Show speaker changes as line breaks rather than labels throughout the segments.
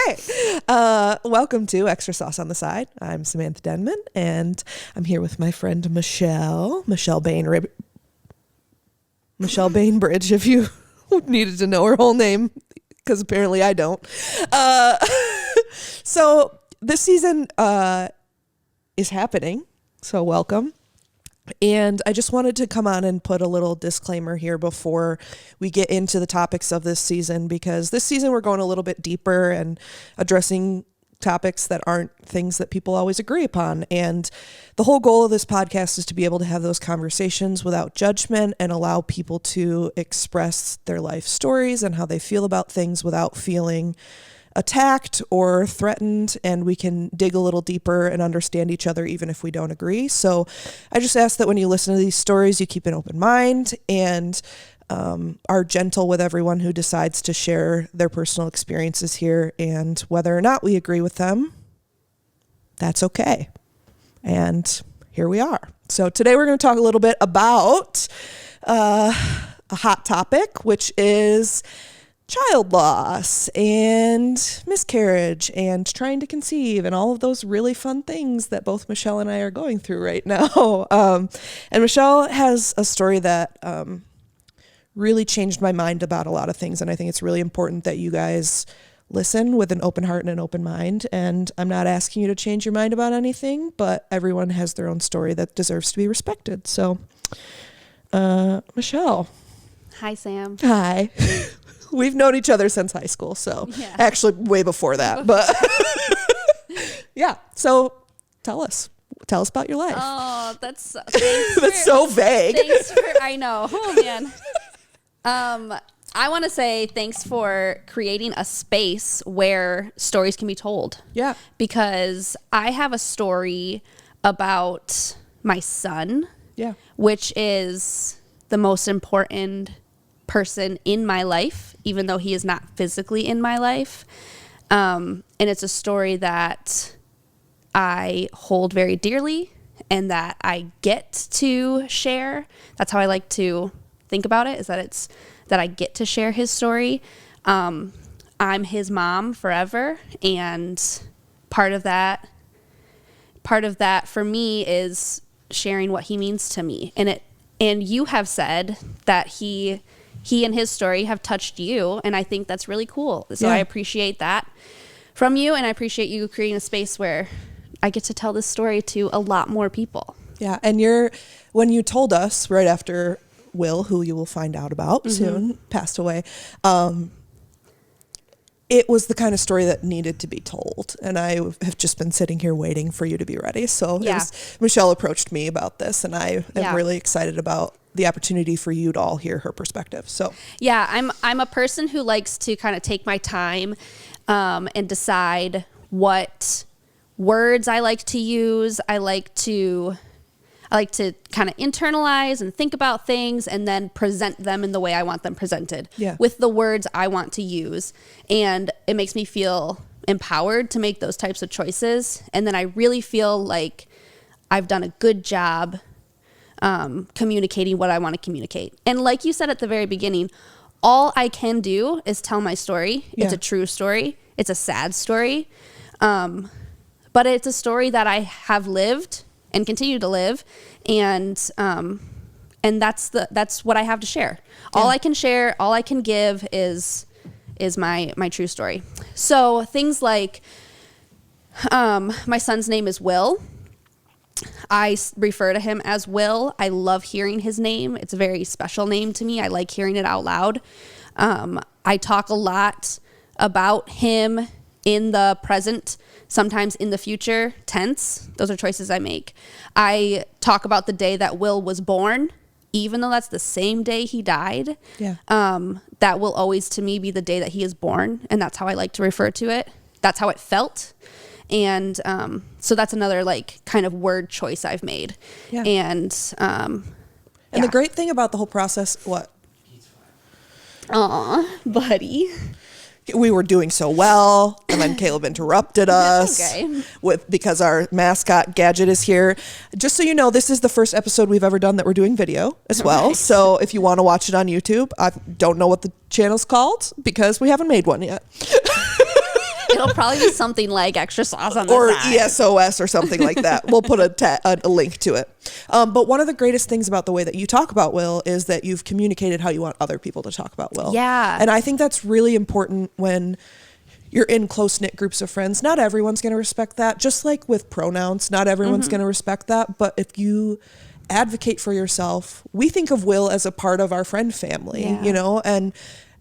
Okay. Welcome to Extra Sauce on the Side. I'm Samantha Denman, and I'm here with my friend Michelle Bainbridge. Michelle Bainbridge, if you needed to know her whole name, because apparently I don't. So this season is happening, so welcome. And I just wanted to come on and put a little disclaimer here before we get into the topics of this season, because this season we're going a little bit deeper and addressing topics that aren't things that people always agree upon. And the whole goal of this podcast is to be able to have those conversations without judgment and allow people to express their life stories and how they feel about things without feeling attacked or threatened, and we can dig a little deeper and understand each other even if we don't agree. So I just ask that when you listen to these stories, you keep an open mind and are gentle with everyone who decides to share their personal experiences here, and whether or not we agree with them, that's okay. And here we are. So today we're going to talk a little bit about a hot topic, which is child loss and miscarriage and trying to conceive and all of those really fun things that both Michelle and I are going through right now. And Michelle has a story that really changed my mind about a lot of things. And I think it's really important that you guys listen with an open heart and an open mind. And I'm not asking you to change your mind about anything, but everyone has their own story that deserves to be respected. So, Michelle.
Hi, Sam.
Hi. We've known each other since high school, so actually way before that, but yeah. So tell us about your life.
Oh, that's
that's so vague.
I know. Oh man. I want to say thanks for creating a space where stories can be told.
Yeah.
Because I have a story about my son.
Yeah.
Which is the most important person in my life, even though he is not physically in my life. And it's a story that I hold very dearly and that I get to share. That's how I like to think about it, is that I get to share his story. I'm his mom forever, and part of that for me is sharing what he means to me. And you have said that he and his story have touched you, and I think that's really cool. So I appreciate that from you, and I appreciate you creating a space where I get to tell this story to a lot more people.
Yeah, and when you told us right after Will, who you will find out about soon, passed away, it was the kind of story that needed to be told, and I have just been sitting here waiting for you to be ready. So Michelle approached me about this, and I am really excited about the opportunity for you to all hear her perspective. So
yeah, I'm a person who likes to kind of take my time and decide what words I like to use. I like to kind of internalize and think about things and then present them in the way I want them presented with the words I want to use. And it makes me feel empowered to make those types of choices. And then I really feel like I've done a good job communicating what I want to communicate. And like you said at the very beginning, all I can do is tell my story. Yeah. It's a true story. It's a sad story. But it's a story that I have lived and continue to live. And that's what I have to share. Yeah. All I can share, all I can give is my true story. So things like, my son's name is Will. I refer to him as Will. I love hearing his name. It's a very special name to me. I like hearing it out loud. I talk a lot about him in the present, sometimes in the future tense. Those are choices I make. I talk about the day that Will was born, even though that's the same day he died. Yeah. That will always to me be the day that he is born. And that's how I like to refer to it. That's how it felt. And so that's another like kind of word choice I've made. Yeah. And
the great thing about the whole process, what?
Aw, buddy.
We were doing so well, and then Caleb interrupted us because our mascot Gadget is here. Just so you know, this is the first episode we've ever done that we're doing video as well. Right. So if you want to watch it on YouTube, I don't know what the channel's called because we haven't made one yet.
It'll probably be something like extra sauce on the
or
side.
ESOS or something like that. We'll put a link to it. But one of the greatest things about the way that you talk about Will is that you've communicated how you want other people to talk about Will.
Yeah.
And I think that's really important when you're in close-knit groups of friends. Not everyone's going to respect that. Just like with pronouns, not everyone's going to respect that. But if you advocate for yourself, we think of Will as a part of our friend family, you know, and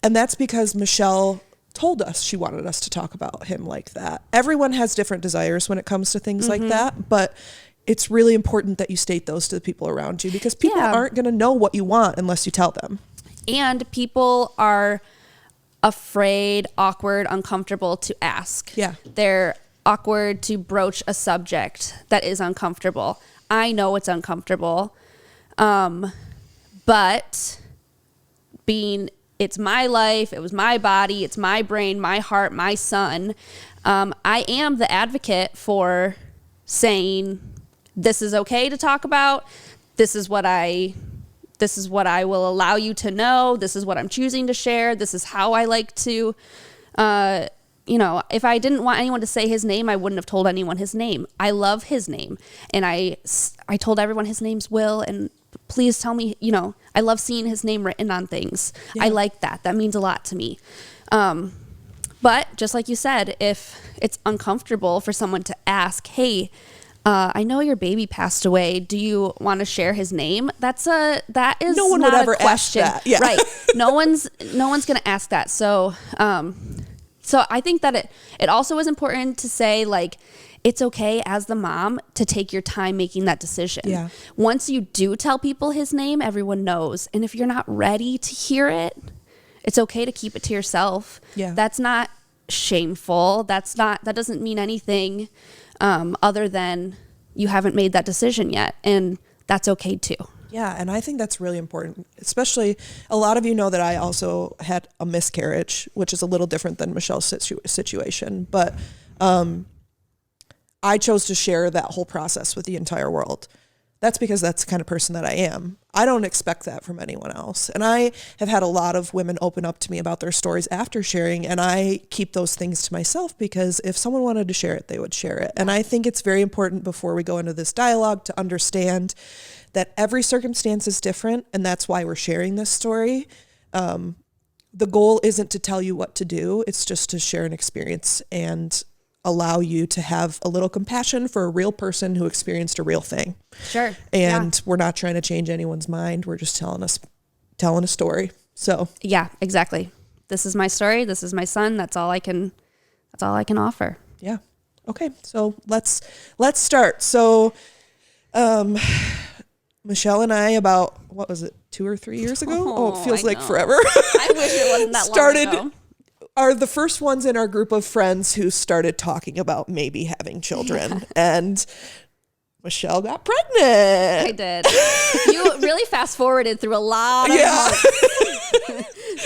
that's because Michelle told us she wanted us to talk about him like that. Everyone has different desires when it comes to things like that, but it's really important that you state those to the people around you, because people aren't going to know what you want unless you tell them.
And people are afraid, awkward, uncomfortable to ask.
Yeah.
They're awkward to broach a subject that is uncomfortable. I know it's uncomfortable. But it's my life, it was my body, it's my brain, my heart, my son. I am the advocate for saying, this is okay to talk about. This is what I will allow you to know. This is what I'm choosing to share. This is how I like to, if I didn't want anyone to say his name, I wouldn't have told anyone his name. I love his name. And I told everyone his name's Will, and please tell me, I love seeing his name written on things. Yeah. I like that. That means a lot to me. But just like you said, if it's uncomfortable for someone to ask, hey, I know your baby passed away. Do you want to share his name? That is
no one
not
would ever
a question.
ask that. Yeah.
Right. No one's going to ask that. So I think that it also is important to say, like, it's okay as the mom to take your time making that decision.
Yeah.
Once you do tell people his name, everyone knows. And if you're not ready to hear it, it's okay to keep it to yourself. Yeah. That's not shameful. That doesn't mean anything other than you haven't made that decision yet. And that's okay too.
Yeah, and I think that's really important, especially a lot of you know that I also had a miscarriage, which is a little different than Michelle's situation. But I chose to share that whole process with the entire world. That's because that's the kind of person that I am. I don't expect that from anyone else. And I have had a lot of women open up to me about their stories after sharing, and I keep those things to myself because if someone wanted to share it, they would share it. And I think it's very important before we go into this dialogue to understand that every circumstance is different, and that's why we're sharing this story. The goal isn't to tell you what to do. It's just to share an experience and allow you to have a little compassion for a real person who experienced a real thing.
Sure.
And we're not trying to change anyone's mind. We're just telling a story. So
yeah, exactly. This is my story. This is my son. That's all I can offer.
Yeah. Okay. So let's start. So, Michelle and I about, what was it, 2 or 3 years ago? Oh, it feels like forever.
I wish it wasn't that long ago.
Are the first ones in our group of friends who started talking about maybe having children. Yeah. And Michelle got pregnant.
I did. You really fast forwarded through a lot of months.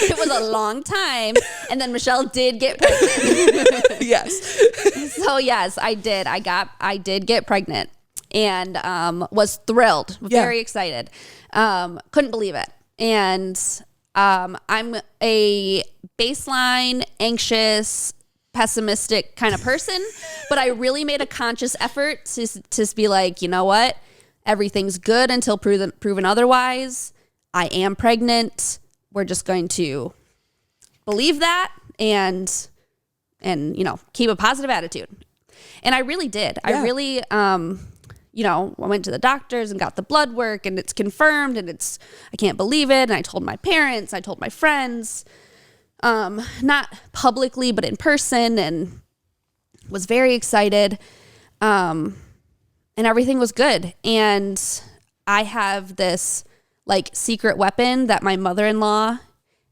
It was a long time. And then Michelle did get pregnant.
Yes.
So yes, I did. I did get pregnant and was thrilled, very excited. Couldn't believe it. And I'm a baseline, anxious, pessimistic kind of person, but I really made a conscious effort to be like, you know what? Everything's good until proven otherwise. I am pregnant. We're just going to believe that and keep a positive attitude. And I really did. Yeah. I really, I went to the doctors and got the blood work and it's confirmed and I can't believe it. And I told my parents, I told my friends, not publicly, but in person, and was very excited. And everything was good. And I have this like secret weapon that my mother-in-law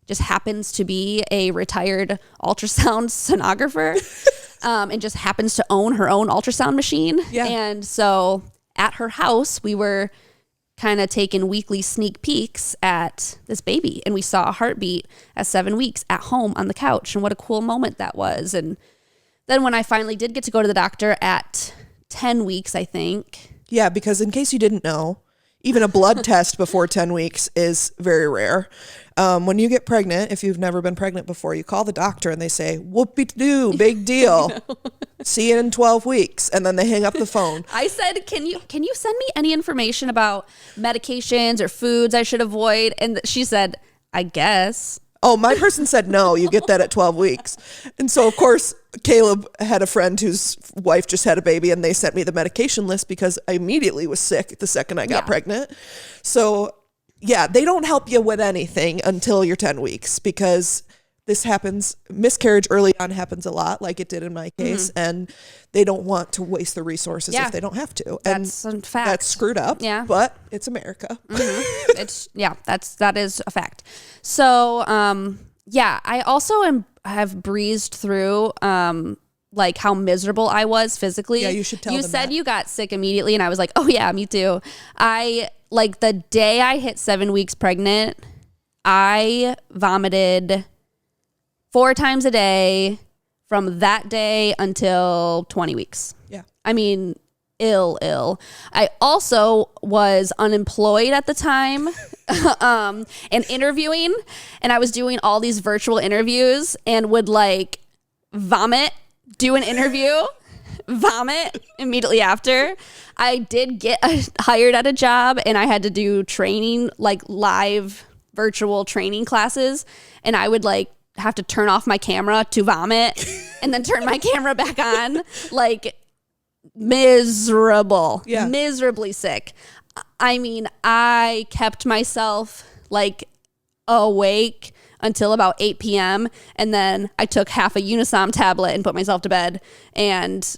just happens to be a retired ultrasound sonographer, and just happens to own her own ultrasound machine. Yeah. And so at her house, we were kind of taking weekly sneak peeks at this baby, and we saw a heartbeat at 7 weeks at home on the couch, and what a cool moment that was. And then when I finally did get to go to the doctor at 10 weeks, I think.
Yeah, because in case you didn't know, even a blood test before 10 weeks is very rare. When you get pregnant, if you've never been pregnant before, you call the doctor and they say, whoopie-doo, big deal. See you in 12 weeks. And then they hang up the phone.
I said, can you send me any information about medications or foods I should avoid? And she said, I guess.
Oh, my person said no, you get that at 12 weeks. And so, of course, Caleb had a friend whose wife just had a baby, and they sent me the medication list because I immediately was sick the second I got pregnant. So, yeah, they don't help you with anything until you're 10 weeks because this happens. Miscarriage early on happens a lot, like it did in my case, and they don't want to waste the resources if they don't have to. And
that's a fact.
That's screwed up, but it's America.
That is a fact. So, I also have breezed through like how miserable I was physically.
Yeah, you should tell them
You said
that.
you got sick immediately, and I was like, oh yeah, me too. Like the day I hit 7 weeks pregnant, I vomited 4 times a day from that day until 20 weeks.
Yeah.
I mean, ill. I also was unemployed at the time and interviewing, and I was doing all these virtual interviews and would like vomit, do an interview, vomit immediately after. I did get hired at a job, and I had to do training, like live virtual training classes, and I would like have to turn off my camera to vomit and then turn my camera back on, like miserably sick. I mean, I kept myself like awake until about 8 p.m. and then I took half a Unisom tablet and put myself to bed and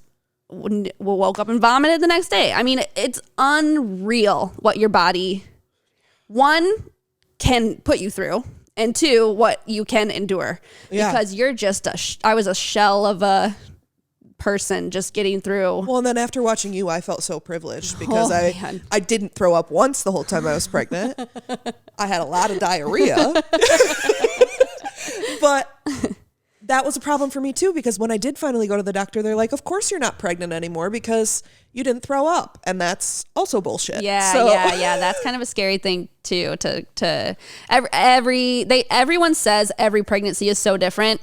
woke up and vomited the next day. I mean, it's unreal what your body, one, can put you through, and 2, what you can endure, because you're just I was a shell of a person just getting through.
Well, and then after watching you, I felt so privileged because I didn't throw up once the whole time I was pregnant. I had a lot of diarrhea, but that was a problem for me too, because when I did finally go to the doctor, they're like, of course you're not pregnant anymore because you didn't throw up. And that's also bullshit.
Yeah. That's kind of a scary thing too, everyone says every pregnancy is so different.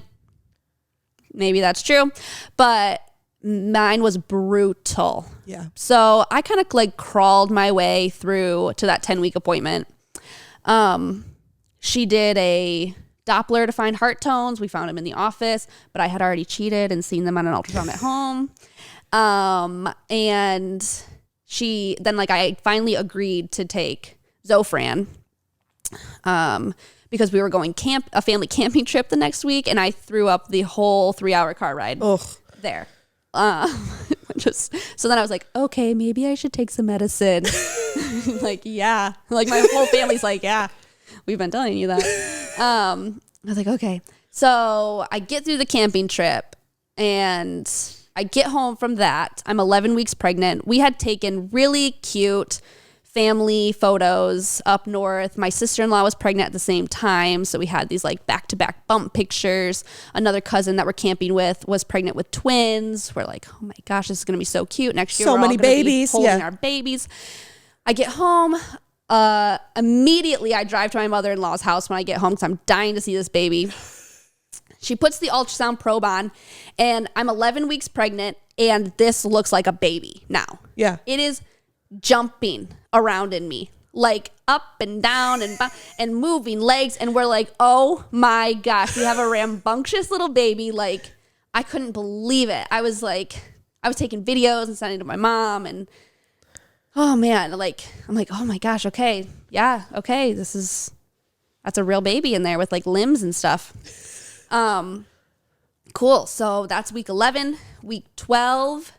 Maybe that's true, but mine was brutal.
Yeah.
So I kind of like crawled my way through to that 10-week appointment. She did a Doppler to find heart tones. We found them in the office, but I had already cheated and seen them on an ultrasound at home. And she then I finally agreed to take Zofran, because we were going a family camping trip the next week, and I threw up the whole 3-hour car ride there. So then I was like, okay, maybe I should take some medicine. Like my whole family's like, yeah, we've been telling you that. I was like, okay. So I get through the camping trip and I get home from that. I'm 11 weeks pregnant. We had taken really cute family photos up north. My sister-in-law was pregnant at the same time, so we had these like back-to-back bump pictures. Another cousin that we're camping with was pregnant with twins. We're like, oh my gosh, this is gonna be so cute. Next year,
so
we're
many
all gonna
babies,
be holding our babies. I get home. Immediately, I drive to my mother-in-law's house when I get home because I'm dying to see this baby. She puts the ultrasound probe on, and I'm 11 weeks pregnant, and this looks like a baby now.
Yeah.
It is jumping around in me, like up and down and moving legs, and we're like, oh my gosh, we have a rambunctious little baby. Like, I couldn't believe it. I was taking videos and sending to my mom, and oh man, like I'm like, oh my gosh, okay, yeah, okay, that's a real baby in there with like limbs and stuff. Cool. So that's week 11. Week 12.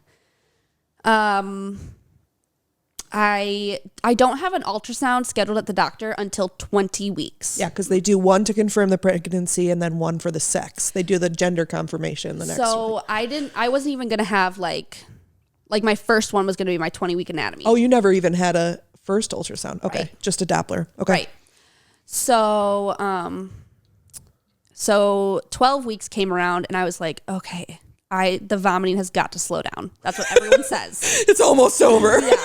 I don't have an ultrasound scheduled at the doctor until 20 weeks.
Yeah, because they do one to confirm the pregnancy and then one for the sex. They do the gender confirmation the next week.
So I wasn't even going to have like my first one was going to be my 20-week anatomy.
Oh, you never even had a first ultrasound. Okay.
Right.
Just a Doppler. Okay.
Right. So 12 weeks came around and I was like, okay, the vomiting has got to slow down. That's what everyone says.
It's almost over.
Yeah.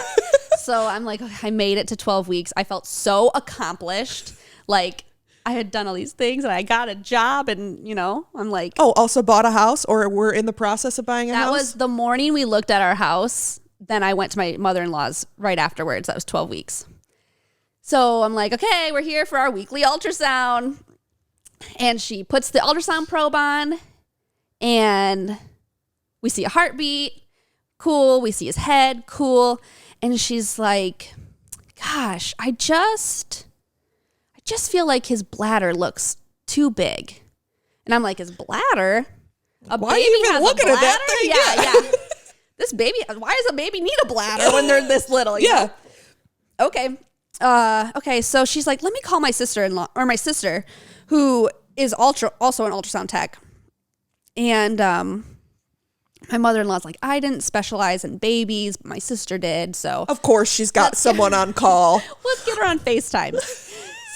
So I'm like, okay, I made it to 12 weeks. I felt so accomplished. Like I had done all these things and I got a job and, I'm like.
Oh, also bought a house or we're in the process of buying a house?
That was the morning we looked at our house. Then I went to my mother-in-law's right afterwards. That was 12 weeks. So I'm like, okay, we're here for our weekly ultrasound. And she puts the ultrasound probe on and we see a heartbeat. Cool. We see his head. Cool. And she's like, gosh, I just feel like his bladder looks too big. And I'm like, his bladder?
Why are you even looking at that thing?
Yeah. This baby, why does a baby need a bladder when they're this little?
Yeah.
Okay. Okay. So she's like, let me call my sister-in-law or my sister who is also an ultrasound tech. And, my mother-in-law's like, I didn't specialize in babies, but my sister did. So
of course she's got someone on call.
Let's get her on FaceTime.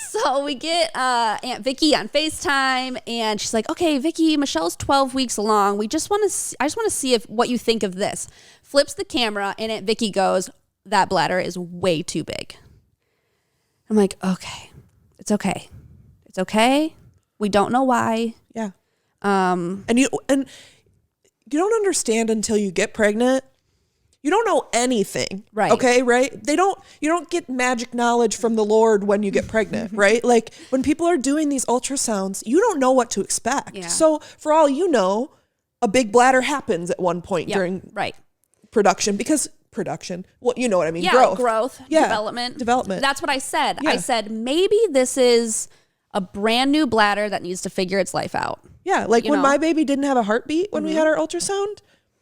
So we get Aunt Vicky on FaceTime and she's like, okay, Vicky, Michelle's 12 weeks along. I just want to see what you think of this. Flips the camera and Aunt Vicky goes, that bladder is way too big. I'm like, okay, it's okay. It's okay. We don't know why.
Yeah. And you don't understand until you get pregnant. You don't know anything.
Right.
Okay, right? You don't get magic knowledge from the Lord when you get pregnant, right? Like when people are doing these ultrasounds, you don't know what to expect.
Yeah.
So for all you know, a big bladder happens at one point during production well, you know what I mean?
Yeah, growth, development. That's what I said.
Yeah.
I said, maybe this is a brand new bladder that needs to figure its life out.
Yeah, like when my baby didn't have a heartbeat when we had our ultrasound,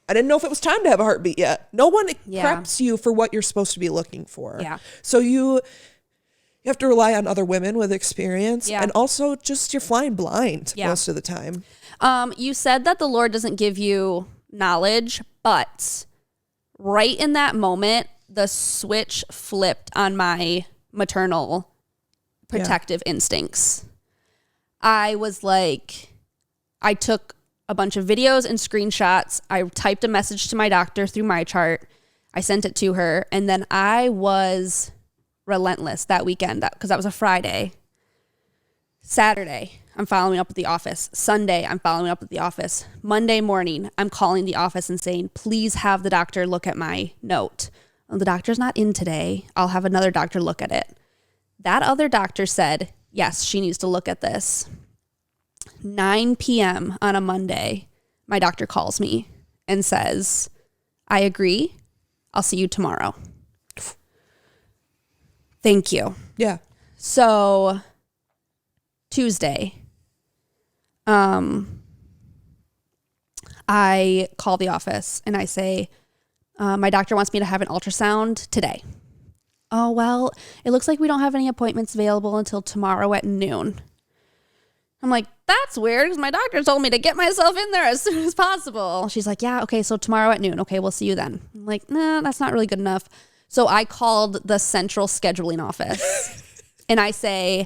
I didn't know if it was time to have a heartbeat yet. No one preps you for what you're supposed to be looking for.
Yeah.
So you have to rely on other women with experience and also just you're flying blind most of the time.
You said that the Lord doesn't give you knowledge, but right in that moment, the switch flipped on my maternal protective instincts. I was like, I took a bunch of videos and screenshots. I typed a message to my doctor through my chart. I sent it to her. And then I was relentless that weekend because that was a Friday. Saturday, I'm following up with the office. Sunday, I'm following up with the office. Monday morning, I'm calling the office and saying, please have the doctor look at my note. Well, the doctor's not in today. I'll have another doctor look at it. That other doctor said, yes, she needs to look at this. 9 p.m. on a Monday, my doctor calls me and says, I agree. I'll see you tomorrow. Thank you.
Yeah.
So Tuesday, I call the office and I say, my doctor wants me to have an ultrasound today. Oh, well, it looks like we don't have any appointments available until tomorrow at noon. I'm like, that's weird because my doctor told me to get myself in there as soon as possible. She's like, yeah, okay, so tomorrow at noon. Okay, we'll see you then. I'm like, nah, that's not really good enough. So I called the central scheduling office and I say,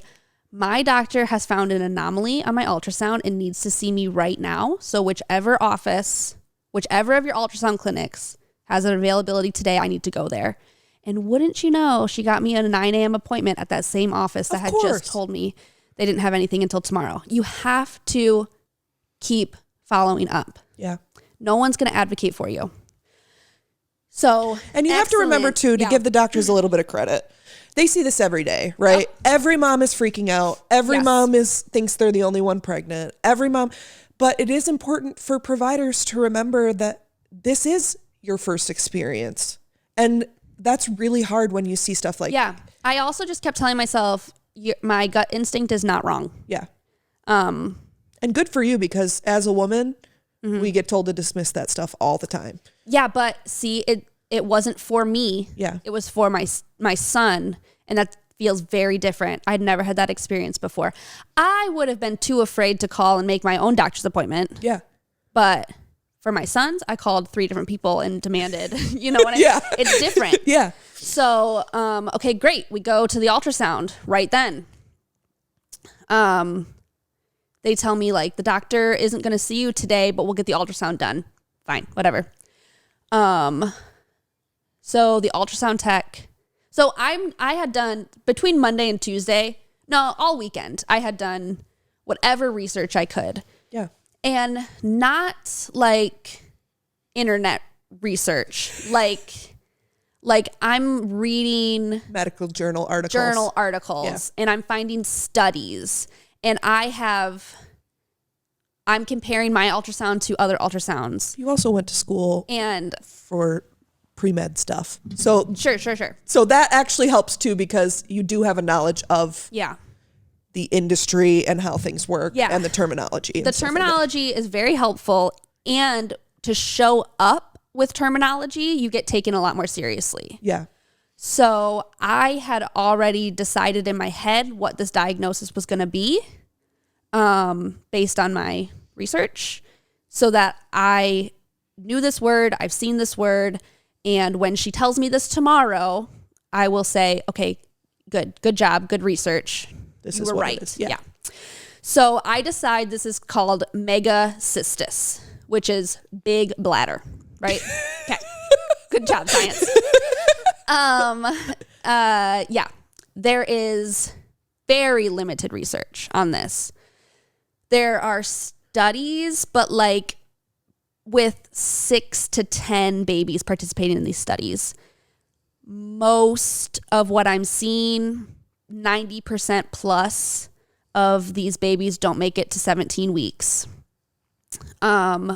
my doctor has found an anomaly on my ultrasound and needs to see me right now. So whichever of your ultrasound clinics has an availability today, I need to go there. And wouldn't you know, she got me a 9 a.m. appointment at that same office that had just told me they didn't have anything until tomorrow. You have to keep following up.
Yeah.
No one's going to advocate for you. So,
and you have to remember too, to give the doctors a little bit of credit. They see this every day, right? Yep. Every mom is freaking out. Every mom thinks they're the only one pregnant. Every mom, but it is important for providers to remember that this is your first experience. And that's really hard when you see stuff like
that. Yeah. I also just kept telling myself, my gut instinct is not wrong.
Yeah. And good for you because as a woman, we get told to dismiss that stuff all the time. Yeah,
but see, it wasn't for me.
Yeah.
It was for my son, and that feels very different. I'd never had that experience before. I would have been too afraid to call and make my own doctor's appointment.
Yeah.
But for my sons, I called 3 different people and demanded, you know what I mean?
Yeah.
It's different.
Yeah.
So, okay, great. We go to the ultrasound right then. They tell me like the doctor isn't going to see you today, but we'll get the ultrasound done. Fine, whatever. So the ultrasound tech So I had done between Monday and Tuesday, no, all weekend, I had done whatever research I could.
Yeah.
And not like internet research, like I'm reading
medical journal articles.
Yeah. And I'm finding studies, and I'm comparing my ultrasound to other ultrasounds.
You also went to school
and
for pre-med stuff. So
sure.
So that actually helps too, because you do have a knowledge of the industry and how things work and the terminology.
The terminology is very helpful, and to show up with terminology, you get taken a lot more seriously.
Yeah.
So I had already decided in my head what this diagnosis was going to be, based on my research, so that I knew this word, I've seen this word, and when she tells me this tomorrow, I will say, okay, good job, good research. You were right. Yeah. So I decide this is called megacystis, which is big bladder, right? Okay. Good job, science. There is very limited research on this. There are studies, but like with 6 to 10 babies participating in these studies. Most of what I'm seeing, 90% plus of these babies don't make it to 17 weeks.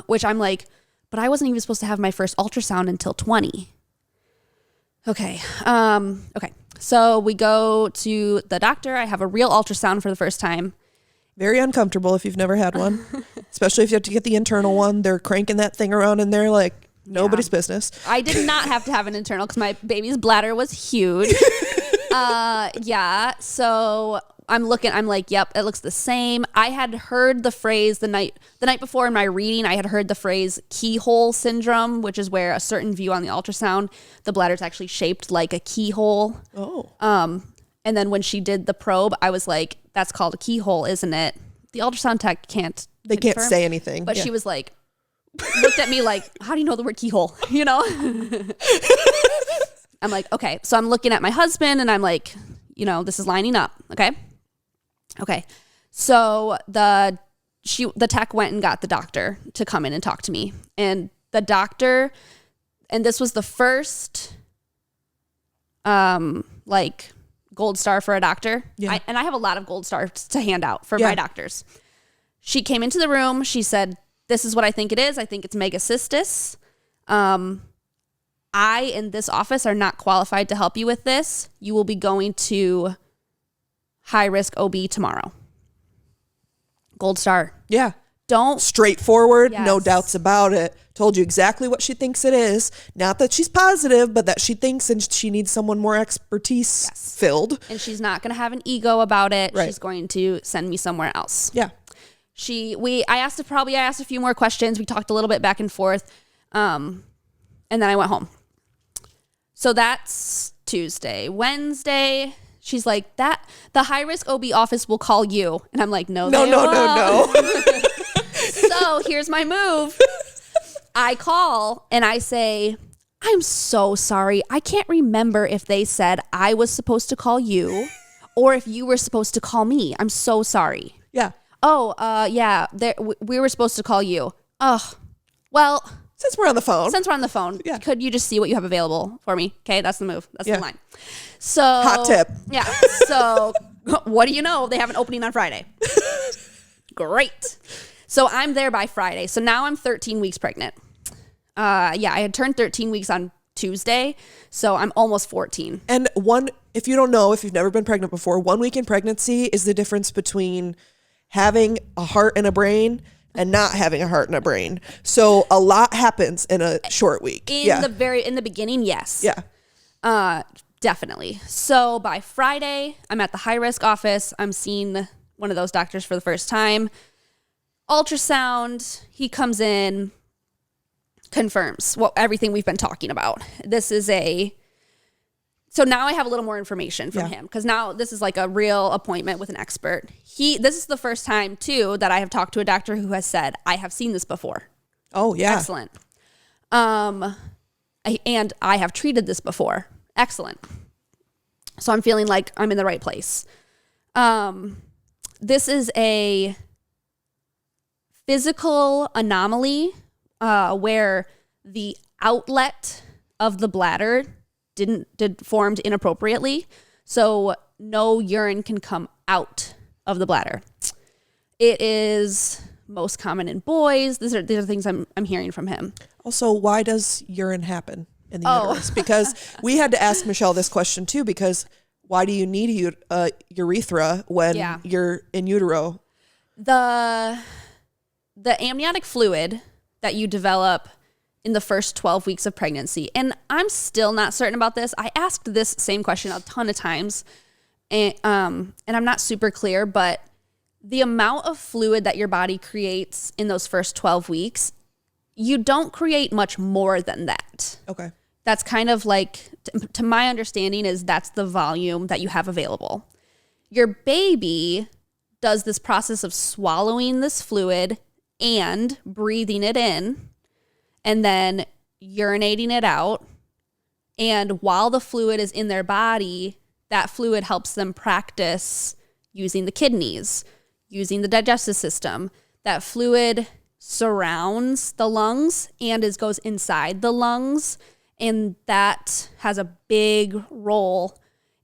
Which I'm like, but I wasn't even supposed to have my first ultrasound until 20. Okay. So we go to the doctor. I have a real ultrasound for the first time.
Very uncomfortable if you've never had one, especially if you have to get the internal one. They're cranking that thing around in there like nobody's business.
I did not have to have an internal because my baby's bladder was huge. So I'm like, yep, it looks the same. I had heard the phrase the night before in my reading, I had heard the phrase keyhole syndrome, which is where a certain view on the ultrasound, the bladder is actually shaped like a keyhole.
Oh.
And then when she did the probe, I was like, that's called a keyhole, isn't it? The ultrasound tech can't
say anything.
But she was like, looked at me like, how do you know the word keyhole? You know? I'm like, okay. So I'm looking at my husband and I'm like, this is lining up. Okay. So the tech went and got the doctor to come in and talk to me. And the doctor, and this was the first, gold star for a doctor.
Yeah.
I have a lot of gold stars to hand out for my doctors. She came into the room. She said, this is what I think it is. I think it's megacystis. I, in this office, are not qualified to help you with this. You will be going to high risk OB tomorrow. Gold star.
Yeah.
Don't.
Straightforward. Yes. No doubts about it. Told you exactly what she thinks it is. Not that she's positive, but that she thinks and she needs someone more expertise filled.
And she's not going to have an ego about it.
Right.
She's going to send me somewhere else.
Yeah.
I asked a few more questions. We talked a little bit back and forth. And then I went home. So that's Tuesday. Wednesday, she's like, the high risk OB office will call you. And I'm like, no. So here's my move. I call and I say, I'm so sorry. I can't remember if they said I was supposed to call you or if you were supposed to call me. I'm so sorry.
Yeah.
Oh, we were supposed to call you. Oh, well.
Since we're on the phone,
could you just see what you have available for me? Okay, that's the move. That's the line. So
hot tip.
Yeah. So what do you know? They have an opening on Friday. Great. So I'm there by Friday. So now I'm 13 weeks pregnant. I had turned 13 weeks on Tuesday. So I'm almost 14.
And if you don't know, if you've never been pregnant before, 1 week in pregnancy is the difference between having a heart and a brain and not having a heart and a brain. So a lot happens in a short week.
In the beginning, yes.
Yeah.
Definitely. So by Friday, I'm at the high risk office. I'm seeing one of those doctors for the first time. Ultrasound, he comes in, confirms everything we've been talking about. So now I have a little more information from him, because now this is like a real appointment with an expert. This is the first time too that I have talked to a doctor who has said, I have seen this before.
Oh yeah.
Excellent. And I have treated this before. Excellent. So I'm feeling like I'm in the right place. This is a physical anomaly where the outlet of the bladder formed inappropriately. So no urine can come out of the bladder. It is most common in boys. These are things I'm hearing from him.
Also, why does urine happen in the uterus? Because we had to ask Michelle this question too, because why do you need a urethra when you're in utero?
The amniotic fluid that you develop in the first 12 weeks of pregnancy, and I'm still not certain about this. I asked this same question a ton of times, and I'm not super clear, but the amount of fluid that your body creates in those first 12 weeks, you don't create much more than that.
Okay.
That's kind of like, to my understanding, is that's the volume that you have available. Your baby does this process of swallowing this fluid and breathing it in and then urinating it out. And while the fluid is in their body, that fluid helps them practice using the kidneys, using the digestive system. That fluid surrounds the lungs and goes inside the lungs. And that has a big role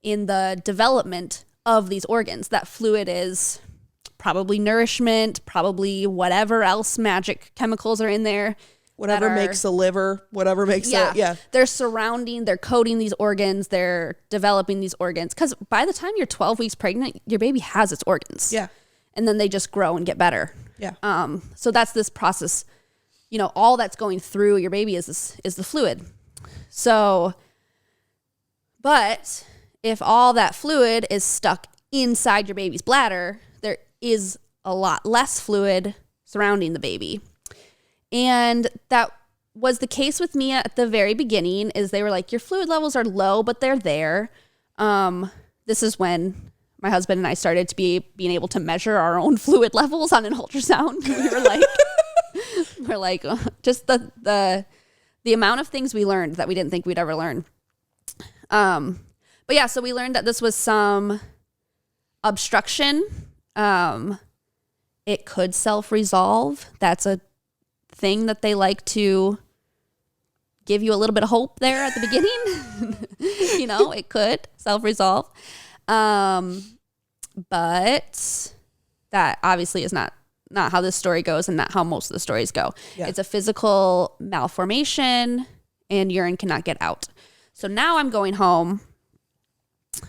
in the development of these organs. That fluid is probably nourishment, probably whatever else magic chemicals are in there.
Whatever makes the liver, whatever makes
They're surrounding, they're coating these organs, they're developing these organs. Because by the time you're 12 weeks pregnant, your baby has its organs.
Yeah.
And then they just grow and get better.
Yeah.
So that's this process, all that's going through your baby is the fluid. So, but if all that fluid is stuck inside your baby's bladder, there is a lot less fluid surrounding the baby. And that was the case with me at the very beginning. Is they were like, your fluid levels are low, but they're there. This is when my husband and I started to being able to measure our own fluid levels on an ultrasound. We're like, just the amount of things we learned that we didn't think we'd ever learn. But yeah, so we learned that this was some obstruction. It could self-resolve. That's a thing that they like to give you a little bit of hope there at the beginning. It could self-resolve. But that obviously is not how this story goes and not how most of the stories go. Yeah. It's a physical malformation and urine cannot get out. So now I'm going home.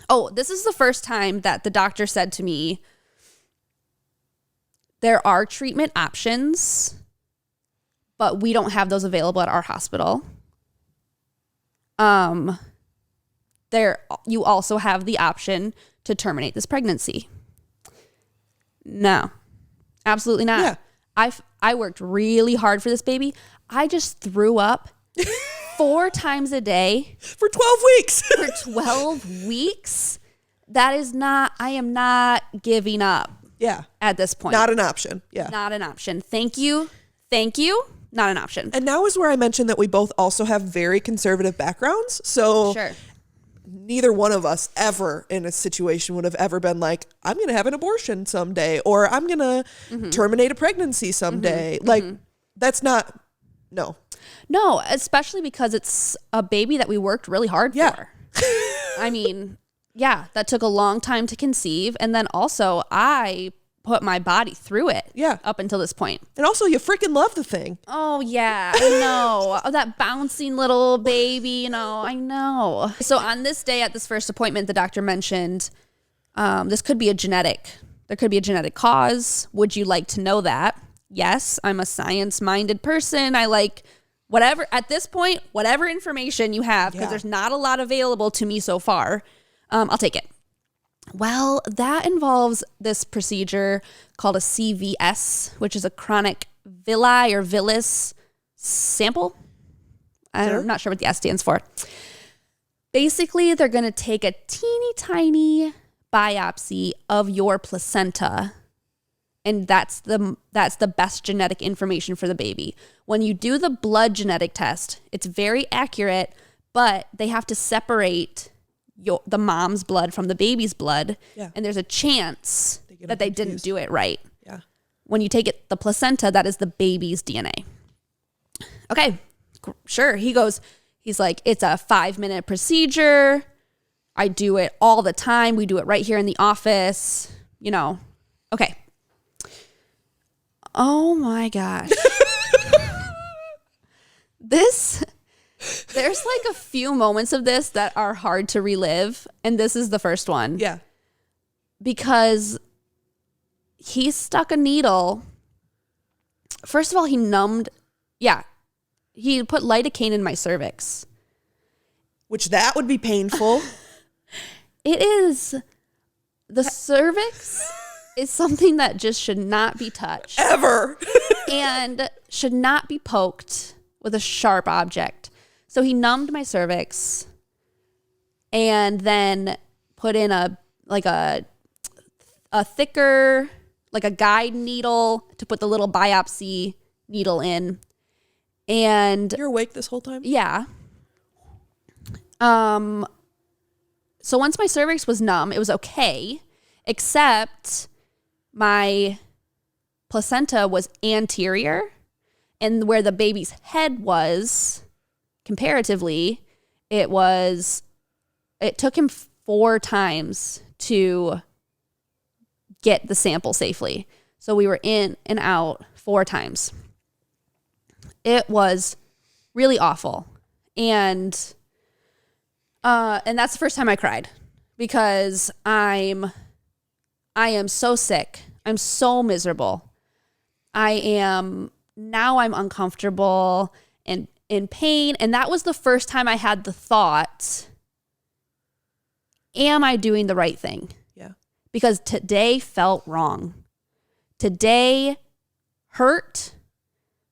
Oh, this is the first time that the doctor said to me, there are treatment options, but we don't have those available at our hospital. You also have the option to terminate this pregnancy. No, absolutely not. Yeah. I worked really hard for this baby. I just threw up 4 times a day.
For 12 weeks.
For 12 weeks. I am not giving up.
Yeah.
At this point.
Not an option. Yeah.
Not an option. Thank you. Not an option.
And now is where I mentioned that we both also have very conservative backgrounds. So
sure.
Neither one of us ever in a situation would have ever been like, I'm going to have an abortion someday, or I'm going to terminate a pregnancy someday. That's not, no.
No, especially because it's a baby that we worked really hard for. I mean, that took a long time to conceive. And then also I put my body through it up until this point.
And also you freaking love the thing.
Oh yeah, I know. Oh, that bouncing little baby, I know. So on this day at this first appointment, the doctor mentioned this could be there could be a genetic cause. Would you like to know that? Yes, I'm a science-minded person. I like whatever, at this point, whatever information you have, because there's not a lot available to me so far, I'll take it. Well, that involves this procedure called a CVS, which is a chronic villi or villus sample. I'm not sure what the S stands for. Basically, they're going to take a teeny tiny biopsy of your placenta, and that's the best genetic information for the baby. When you do the blood genetic test, it's very accurate, but they have to separate the mom's blood from the baby's blood.
Yeah.
And there's a chance that they didn't do it right.
Yeah.
When you take the placenta, that is the baby's DNA. Okay, sure. He's like, it's a 5-minute procedure. I do it all the time. We do it right here in the office, Okay. Oh my gosh. There's like a few moments of this that are hard to relive. And this is the first one.
Yeah.
Because he stuck a needle. First of all, he put lidocaine in my cervix.
Which that would be painful.
It is. The cervix is something that just should not be touched.
Ever.
And should not be poked with a sharp object. So he numbed my cervix and then put in a thicker, like a guide needle to put the little biopsy needle in. And
you're awake this whole time?
Yeah. So once my cervix was numb, it was okay, except my placenta was anterior, and where the baby's head was, comparatively, it took him 4 times to get the sample safely. So we were in and out 4 times. It was really awful. And that's the first time I cried, because I am so sick. I'm so miserable. I'm uncomfortable and in pain. And that was the first time I had the thought, am I doing the right thing?
Yeah.
Because today felt wrong. Today hurt.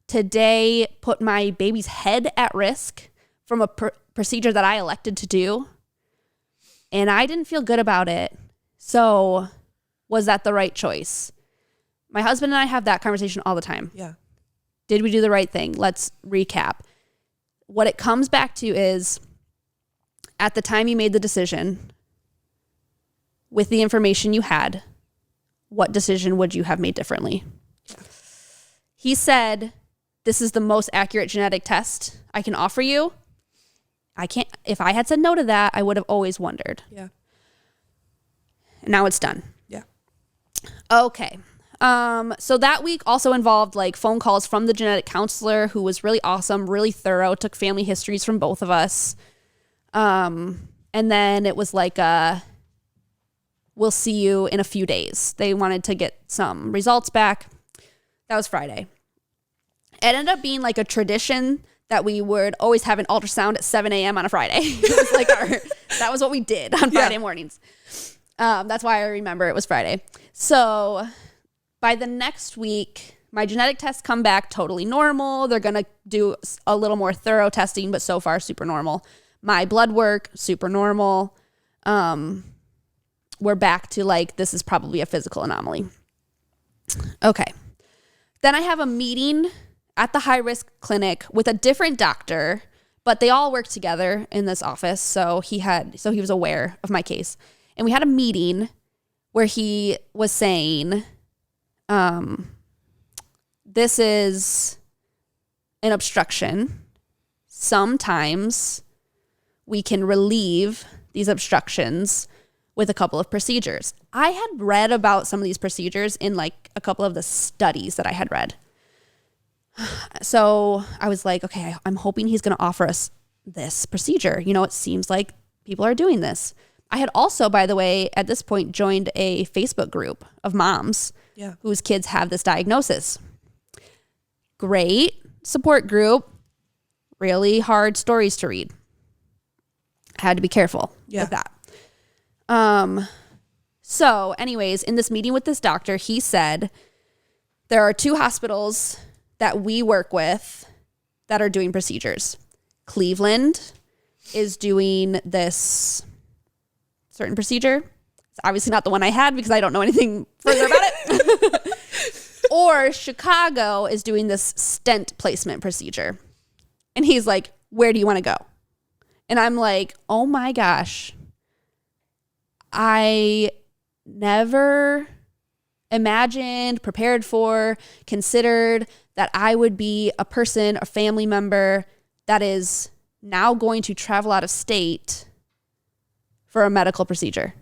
Today put my baby's head at risk from a procedure that I elected to do. And I didn't feel good about it. So was that the right choice? My husband and I have that conversation all the time.
Yeah.
Did we do the right thing? Let's recap. What it comes back to is, at the time you made the decision, with the information you had, what decision would you have made differently? Yeah. He said, this is the most accurate genetic test I can offer you. If I had said no to that, I would have always wondered.
Yeah.
Now it's done.
Yeah.
Okay. So that week also involved like phone calls from the genetic counselor, who was really awesome, really thorough, took family histories from both of us. And then it was like, we'll see you in a few days. They wanted to get some results back. That was Friday. It ended up being like a tradition that we would always have an ultrasound at 7 a.m. on a Friday. It was like that was what we did on Friday mornings. That's why I remember it was Friday. So by the next week, my genetic tests come back totally normal. They're going to do a little more thorough testing, but so far super normal. My blood work, super normal. We're back to like, this is probably a physical anomaly. Okay. Then I have a meeting at the high-risk clinic with a different doctor, but they all work together in this office. So he was aware of my case. And we had a meeting where he was saying, this is an obstruction. Sometimes we can relieve these obstructions with a couple of procedures. I had read about some of these procedures in like a couple of the studies that I had read. So I was like, okay, I'm hoping he's going to offer us this procedure. It seems like people are doing this. I had also, by the way, at this point, joined a Facebook group of moms whose kids have this diagnosis. Great support group, really hard stories to read. I had to be careful with that. So anyways, in this meeting with this doctor, he said there are 2 hospitals that we work with that are doing procedures. Cleveland is doing this certain procedure. It's obviously not the one I had because I don't know anything further about it. Or Chicago is doing this stent placement procedure. And he's like, where do you want to go? And I'm like, oh my gosh, I never imagined, prepared for, considered that I would be a person, a family member that is now going to travel out of state for a medical procedure.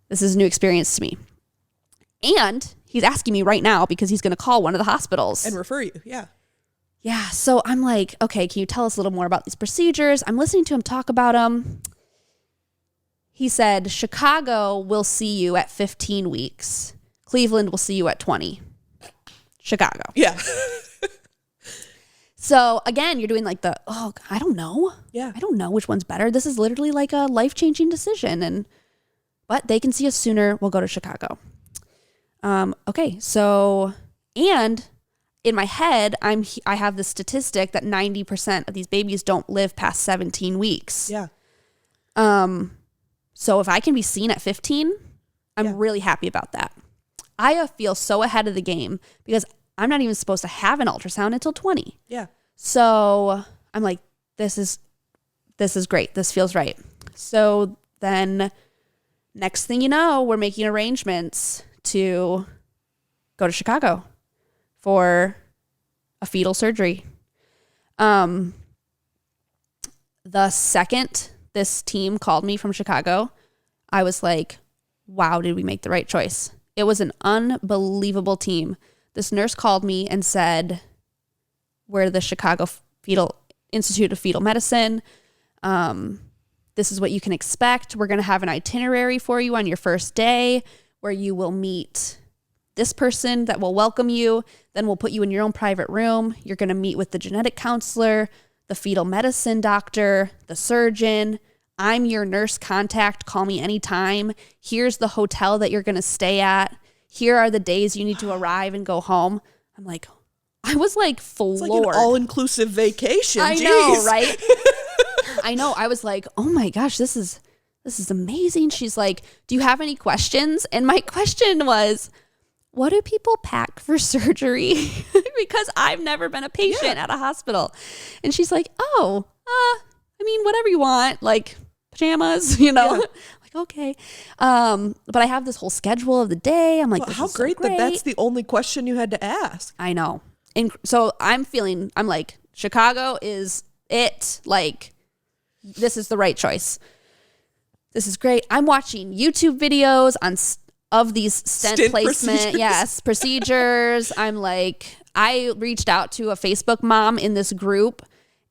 This is a new experience to me. And he's asking me right now because he's going to call one of the hospitals.
And refer you, yeah.
Yeah, so I'm like, okay, can you tell us a little more about these procedures? I'm listening to him talk about them. He said, Chicago will see you at 15 weeks. Cleveland will see you at 20. Chicago.
Yeah.
So again, you're doing like I don't know.
Yeah.
I don't know which one's better. This is literally like a life-changing decision. But they can see us sooner. We'll go to Chicago. Okay, so, and in my head, I have the statistic that 90% of these babies don't live past 17 weeks.
Yeah.
So if I can be seen at 15, I'm really happy about that. I feel so ahead of the game because I'm not even supposed to have an ultrasound until 20.
Yeah.
So I'm like, this is great. This feels right. So then next thing you know, we're making arrangements to go to Chicago for a fetal surgery. The second this team called me from Chicago, I was like, wow, did we make the right choice? It was an unbelievable team. This nurse called me and said, we're the Chicago Institute of Fetal Medicine. This is what you can expect. We're going to have an itinerary for you on your first day where you will meet this person that will welcome you. Then we'll put you in your own private room. You're going to meet with the genetic counselor, the fetal medicine doctor, the surgeon. I'm your nurse contact. Call me anytime. Here's the hotel that you're going to stay at. Here are the days you need to arrive and go home. I'm like, I was like floored.
It's like an all-inclusive vacation.
I know, right? I know. I was like, oh my gosh, this is amazing. She's like, do you have any questions? And my question was, what do people pack for surgery? Because I've never been a patient at a hospital. And she's like, whatever you want, like pajamas, like, okay. But I have this whole schedule of the day. I'm like,
well, how great that that's the only question you had to ask.
I know. And so I'm like, Chicago is it. Like, this is the right choice. This is great. I'm watching YouTube videos of these stent placement, procedures. I'm like, I reached out to a Facebook mom in this group,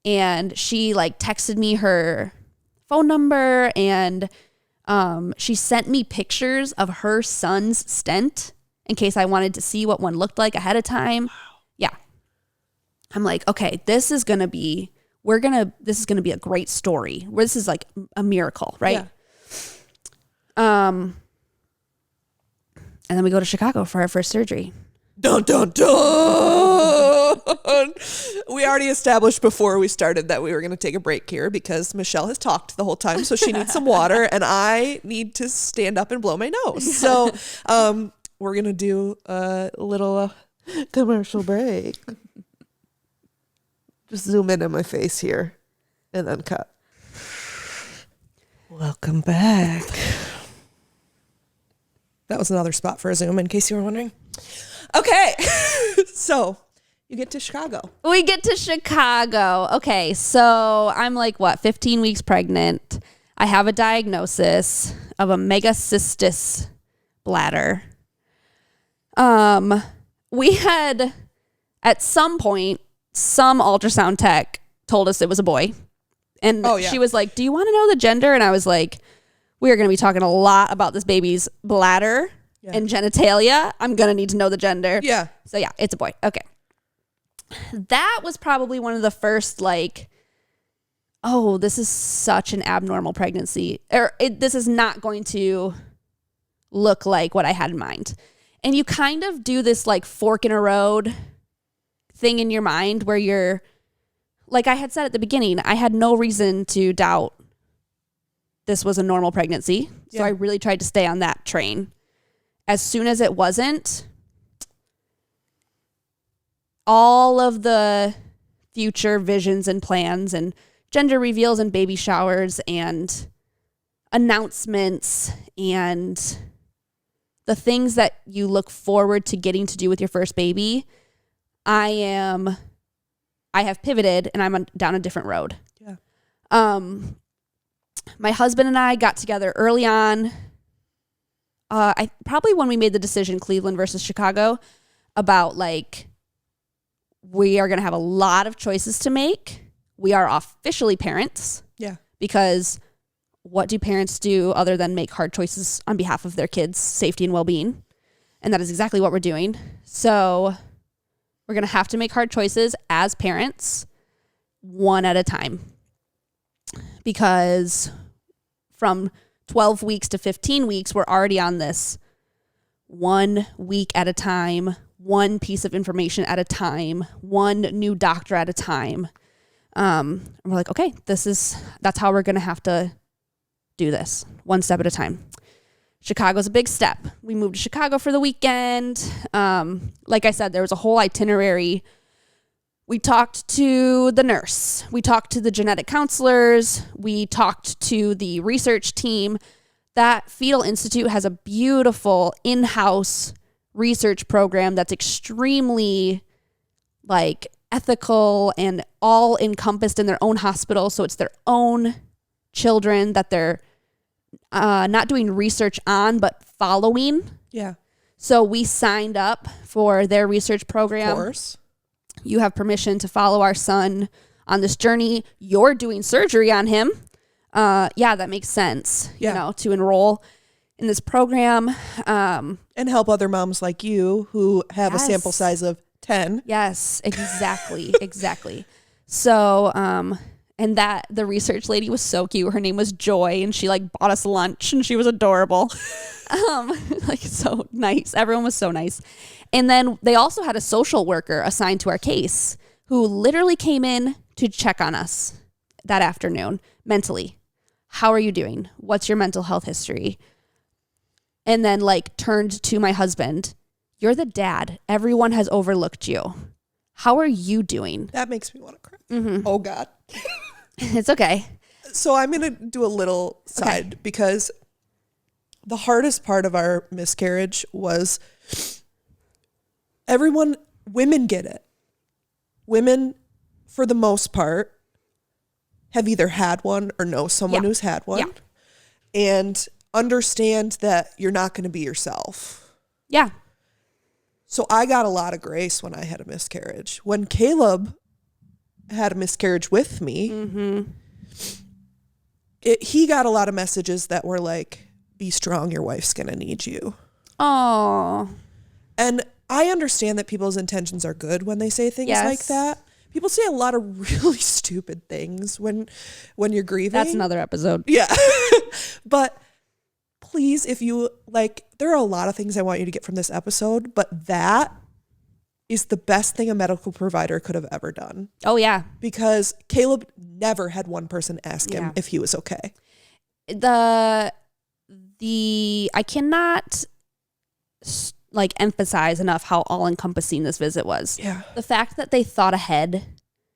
and she like texted me her phone number, and she sent me pictures of her son's stent in case I wanted to see what one looked like ahead of time. Wow. Yeah. I'm like, okay, this is going to be a great story. Where this is like a miracle, right? Yeah. And then we go to Chicago for our first surgery.
Dun, dun, dun. We already established before we started that we were going to take a break here because Michelle has talked the whole time, so she needs some water, and I need to stand up and blow my nose. So we're going to do a little commercial break. Just zoom in on my face here and then cut. Welcome back. That was another spot for a Zoom, in case you were wondering. Okay. So you get to Chicago.
We get to Chicago. Okay. So I'm like, 15 weeks pregnant. I have a diagnosis of a megacystis bladder. We had, at some point, some ultrasound tech told us it was a boy. And she was like, do you want to know the gender? And I was like, we are going to be talking a lot about this baby's bladder and genitalia. I'm going to need to know the gender. Yeah. So yeah, it's a boy. Okay. That was probably one of the first like, oh, this is such an abnormal pregnancy. This is not going to look like what I had in mind. And you kind of do this like fork in a road thing in your mind where you're, like I had said at the beginning, I had no reason to doubt this was a normal pregnancy. So I really tried to stay on that train. As soon as it wasn't, all of the future visions and plans and gender reveals and baby showers and announcements and the things that you look forward to getting to do with your first baby, I have pivoted and I'm down a different road.
Yeah.
My husband and I got together early on. I probably when we made the decision, Cleveland versus Chicago, about like, we are going to have a lot of choices to make. We are officially parents.
Yeah.
Because what do parents do other than make hard choices on behalf of their kids' safety and well-being? And that is exactly what we're doing. So we're going to have to make hard choices as parents, one at a time. Because from 12 weeks to 15 weeks, we're already on this 1 week at a time, one piece of information at a time, one new doctor at a time. And we're like, okay, that's how we're going to have to do this, one step at a time. Chicago's a big step. We moved to Chicago for the weekend. Like I said, there was a whole itinerary. We talked to the nurse. We talked to the genetic counselors. We talked to the research team. That Fetal Institute has a beautiful in-house research program that's extremely like ethical and all encompassed in their own hospital. So it's their own children that they're not doing research on, but following.
Yeah.
So we signed up for their research program.
Of course.
You have permission to follow our son on this journey. You're doing surgery on him. Yeah, that makes sense, to enroll in this program.
And help other moms like you who have a sample size of 10.
Yes, exactly. Exactly. So, and that the research lady was so cute. Her name was Joy, and she like bought us lunch, and she was adorable. Like so nice. Everyone was so nice. And then they also had a social worker assigned to our case who literally came in to check on us that afternoon mentally. How are you doing? What's your mental health history? And then like turned to my husband. You're the dad. Everyone has overlooked you. How are you doing?
That makes me want to cry.
Mm-hmm.
Oh, God.
It's okay.
So I'm going to do a little side because the hardest part of our miscarriage was women get it. Women, for the most part, have either had one or know someone who's had one and understand that you're not going to be yourself.
Yeah.
So I got a lot of grace when I had a miscarriage. When Caleb had a miscarriage with me, he got a lot of messages that were like, be strong, your wife's going to need you.
Oh.
And I understand that people's intentions are good when they say things like that. People say a lot of really stupid things when you're grieving.
That's another episode.
Yeah. But please, if you like, there are a lot of things I want you to get from this episode, but that is the best thing a medical provider could have ever done.
Oh, yeah.
Because Caleb never had one person ask him if he was okay.
I cannot like emphasize enough how all-encompassing this visit was.
Yeah.
The fact that they thought ahead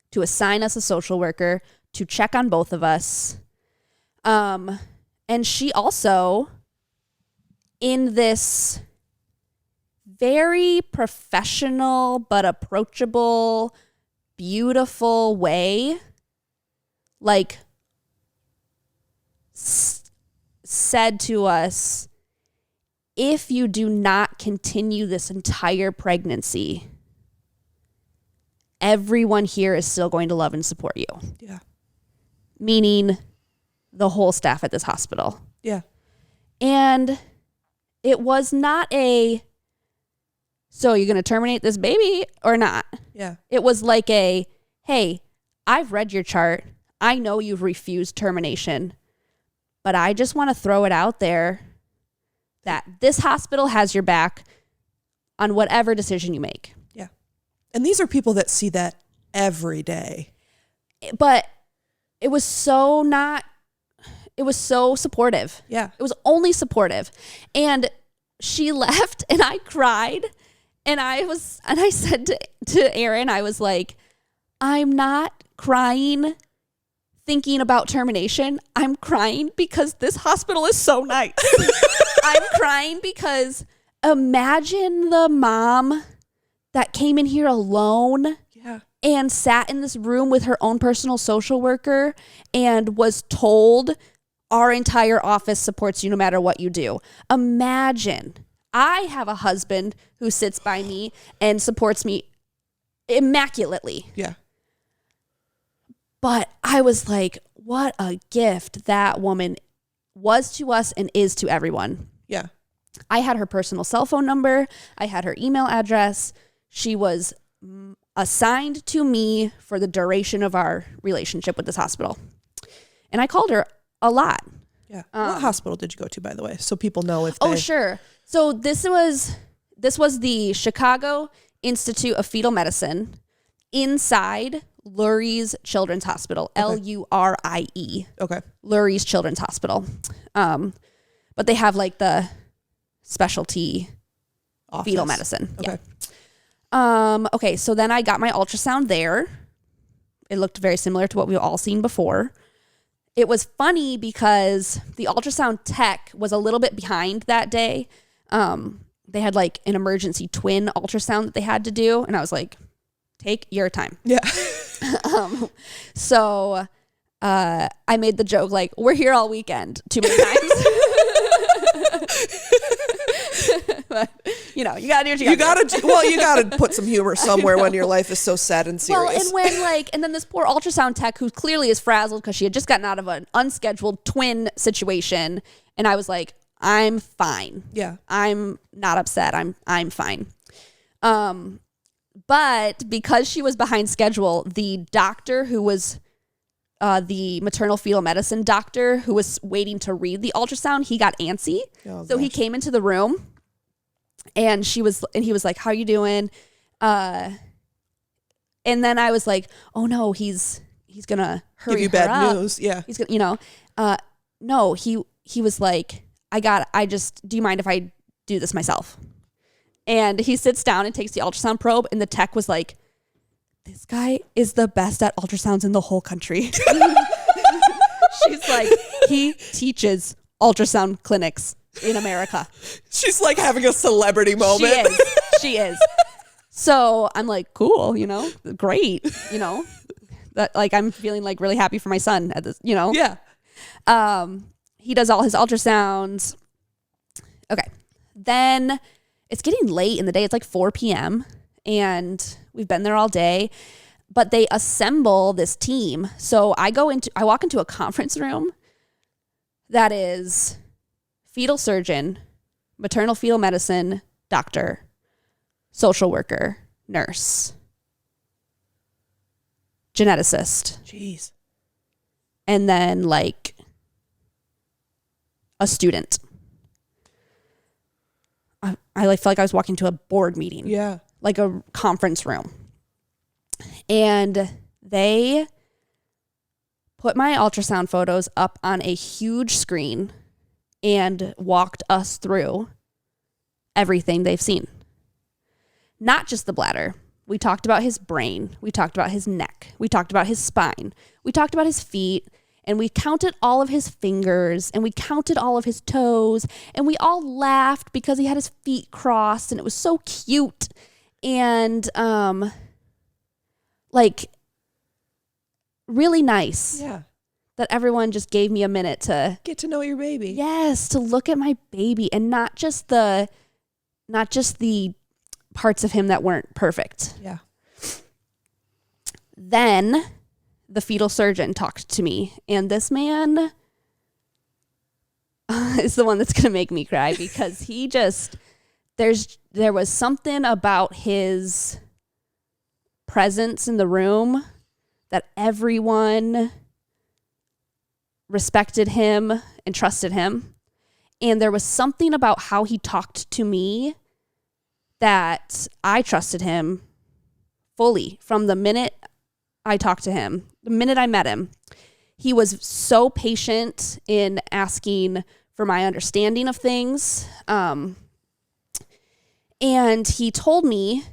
to assign us a social worker to check on both of us. And she also, in this very professional but approachable, beautiful way, like said to us, if you do not continue this entire pregnancy, everyone here is still going to love and support you.
Yeah.
Meaning the whole staff at this hospital.
Yeah.
And it was not so you're going to terminate this baby or not?
Yeah.
It was like hey, I've read your chart. I know you've refused termination, but I just want to throw it out there that this hospital has your back on whatever decision you make.
Yeah. And these are people that see that every day.
But it was so supportive.
Yeah.
It was only supportive. And she left and I cried. And I said to Aaron, I was like, I'm not crying thinking about termination. I'm crying because this hospital is so nice. I'm crying because imagine the mom that came in here alone and sat in this room with her own personal social worker and was told our entire office supports you no matter what you do. Imagine I have a husband who sits by me and supports me immaculately.
Yeah.
But I was like, what a gift that woman was to us and is to everyone.
Yeah.
I had her personal cell phone number. I had her email address. She was assigned to me for the duration of our relationship with this hospital. And I called her a lot.
Yeah. What hospital did you go to, by the way? So people know if they...
Oh, sure. So this was the Chicago Institute of Fetal Medicine inside Lurie's Children's Hospital, Lurie.
Okay.
Lurie's Children's Hospital. But they have like the specialty
Office.
fetal medicine.
Okay.
Yeah. Okay, so then I got my ultrasound there. It looked very similar to what we've all seen before. It was funny because the ultrasound tech was a little bit behind that day. They had like an emergency twin ultrasound that they had to do. And I was like, take your time.
Yeah.
So I made the joke like, we're here all weekend too many times. But, you know, you gotta do what you gotta do.
You gotta put some humor somewhere when your life is so sad and serious.
Well, and then this poor ultrasound tech who clearly is frazzled because she had just gotten out of an unscheduled twin situation, and I was like, I'm fine.
Yeah,
I'm not upset. I'm fine. But because she was behind schedule, the doctor who was the maternal fetal medicine doctor who was waiting to read the ultrasound, he got antsy. So he came into the room. And he was like, how you doing? And then I was like, oh no, he's gonna hurry
give you
her
bad
up.
news. Yeah.
He's gonna, no, he was like, do you mind if I do this myself? And he sits down and takes the ultrasound probe, and the tech was like, this guy is the best at ultrasounds in the whole country. She's like, he teaches ultrasound clinics in America.
She's like having a celebrity moment.
She is. So I'm like, cool, great, that like I'm feeling like really happy for my son at this,
Yeah.
He does all his ultrasounds. Okay. Then it's getting late in the day. It's like 4 p.m. and we've been there all day, but they assemble this team. So I walk into a conference room that is fetal surgeon, maternal fetal medicine, doctor, social worker, nurse, geneticist.
Jeez.
And then like a student. I like feel like I was walking to a board meeting.
Yeah.
Like a conference room. And they put my ultrasound photos up on a huge screen and walked us through everything they've seen. Not just the bladder. We talked about his brain. We talked about his neck. We talked about his spine. We talked about his feet. And we counted all of his fingers. And we counted all of his toes. And we all laughed because he had his feet crossed. And it was so cute. And like really nice.
Yeah.
That everyone just gave me a minute to
get to know your baby.
Yes, to look at my baby, and not just the parts of him that weren't perfect.
Yeah.
Then the fetal surgeon talked to me, and this man is the one that's going to make me cry because he just there was something about his presence in the room that everyone respected him and trusted him. And there was something about how he talked to me that I trusted him fully from the minute I talked to him, the minute I met him. He was so patient in asking for my understanding of things. And he told me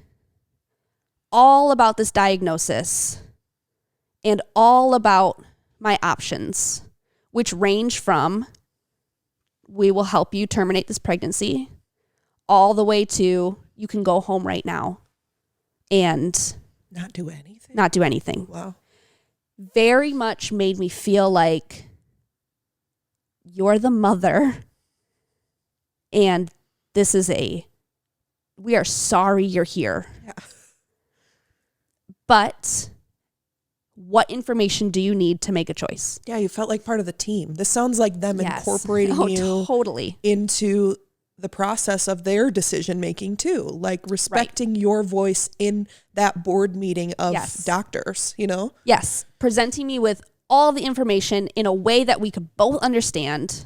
all about this diagnosis and all about my options, which range from we will help you terminate this pregnancy all the way to you can go home right now and
not do anything.
Not do anything.
Wow.
Very much made me feel like you're the mother and this is we are sorry you're here.
Yeah.
But what information do you need to make a choice?
Yeah, you felt like part of the team. This sounds like them incorporating you
totally
into the process of their decision making too, like respecting your voice in that board meeting of doctors, you know?
Yes. Presenting me with all the information in a way that we could both understand.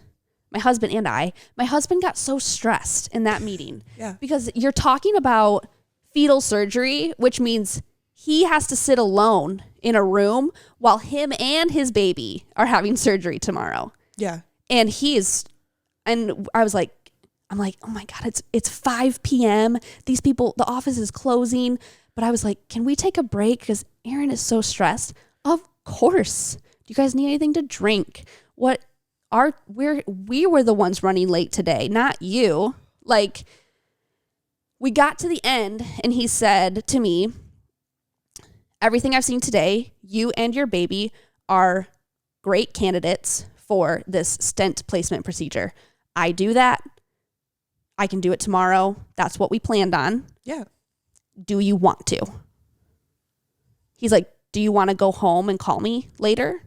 My husband and my husband got so stressed in that meeting because you're talking about fetal surgery, which means he has to sit alone in a room while him and his baby are having surgery tomorrow.
Yeah.
And I'm like, oh my God, it's 5 p.m. These people, the office is closing. But I was like, can we take a break? Because Aaron is so stressed. Of course. Do you guys need anything to drink? We were the ones running late today, not you. Like, we got to the end and he said to me, everything I've seen today, you and your baby are great candidates for this stent placement procedure. I do that. I can do it tomorrow. That's what we planned on.
Yeah.
Do you want to? He's like, do you want to go home and call me later?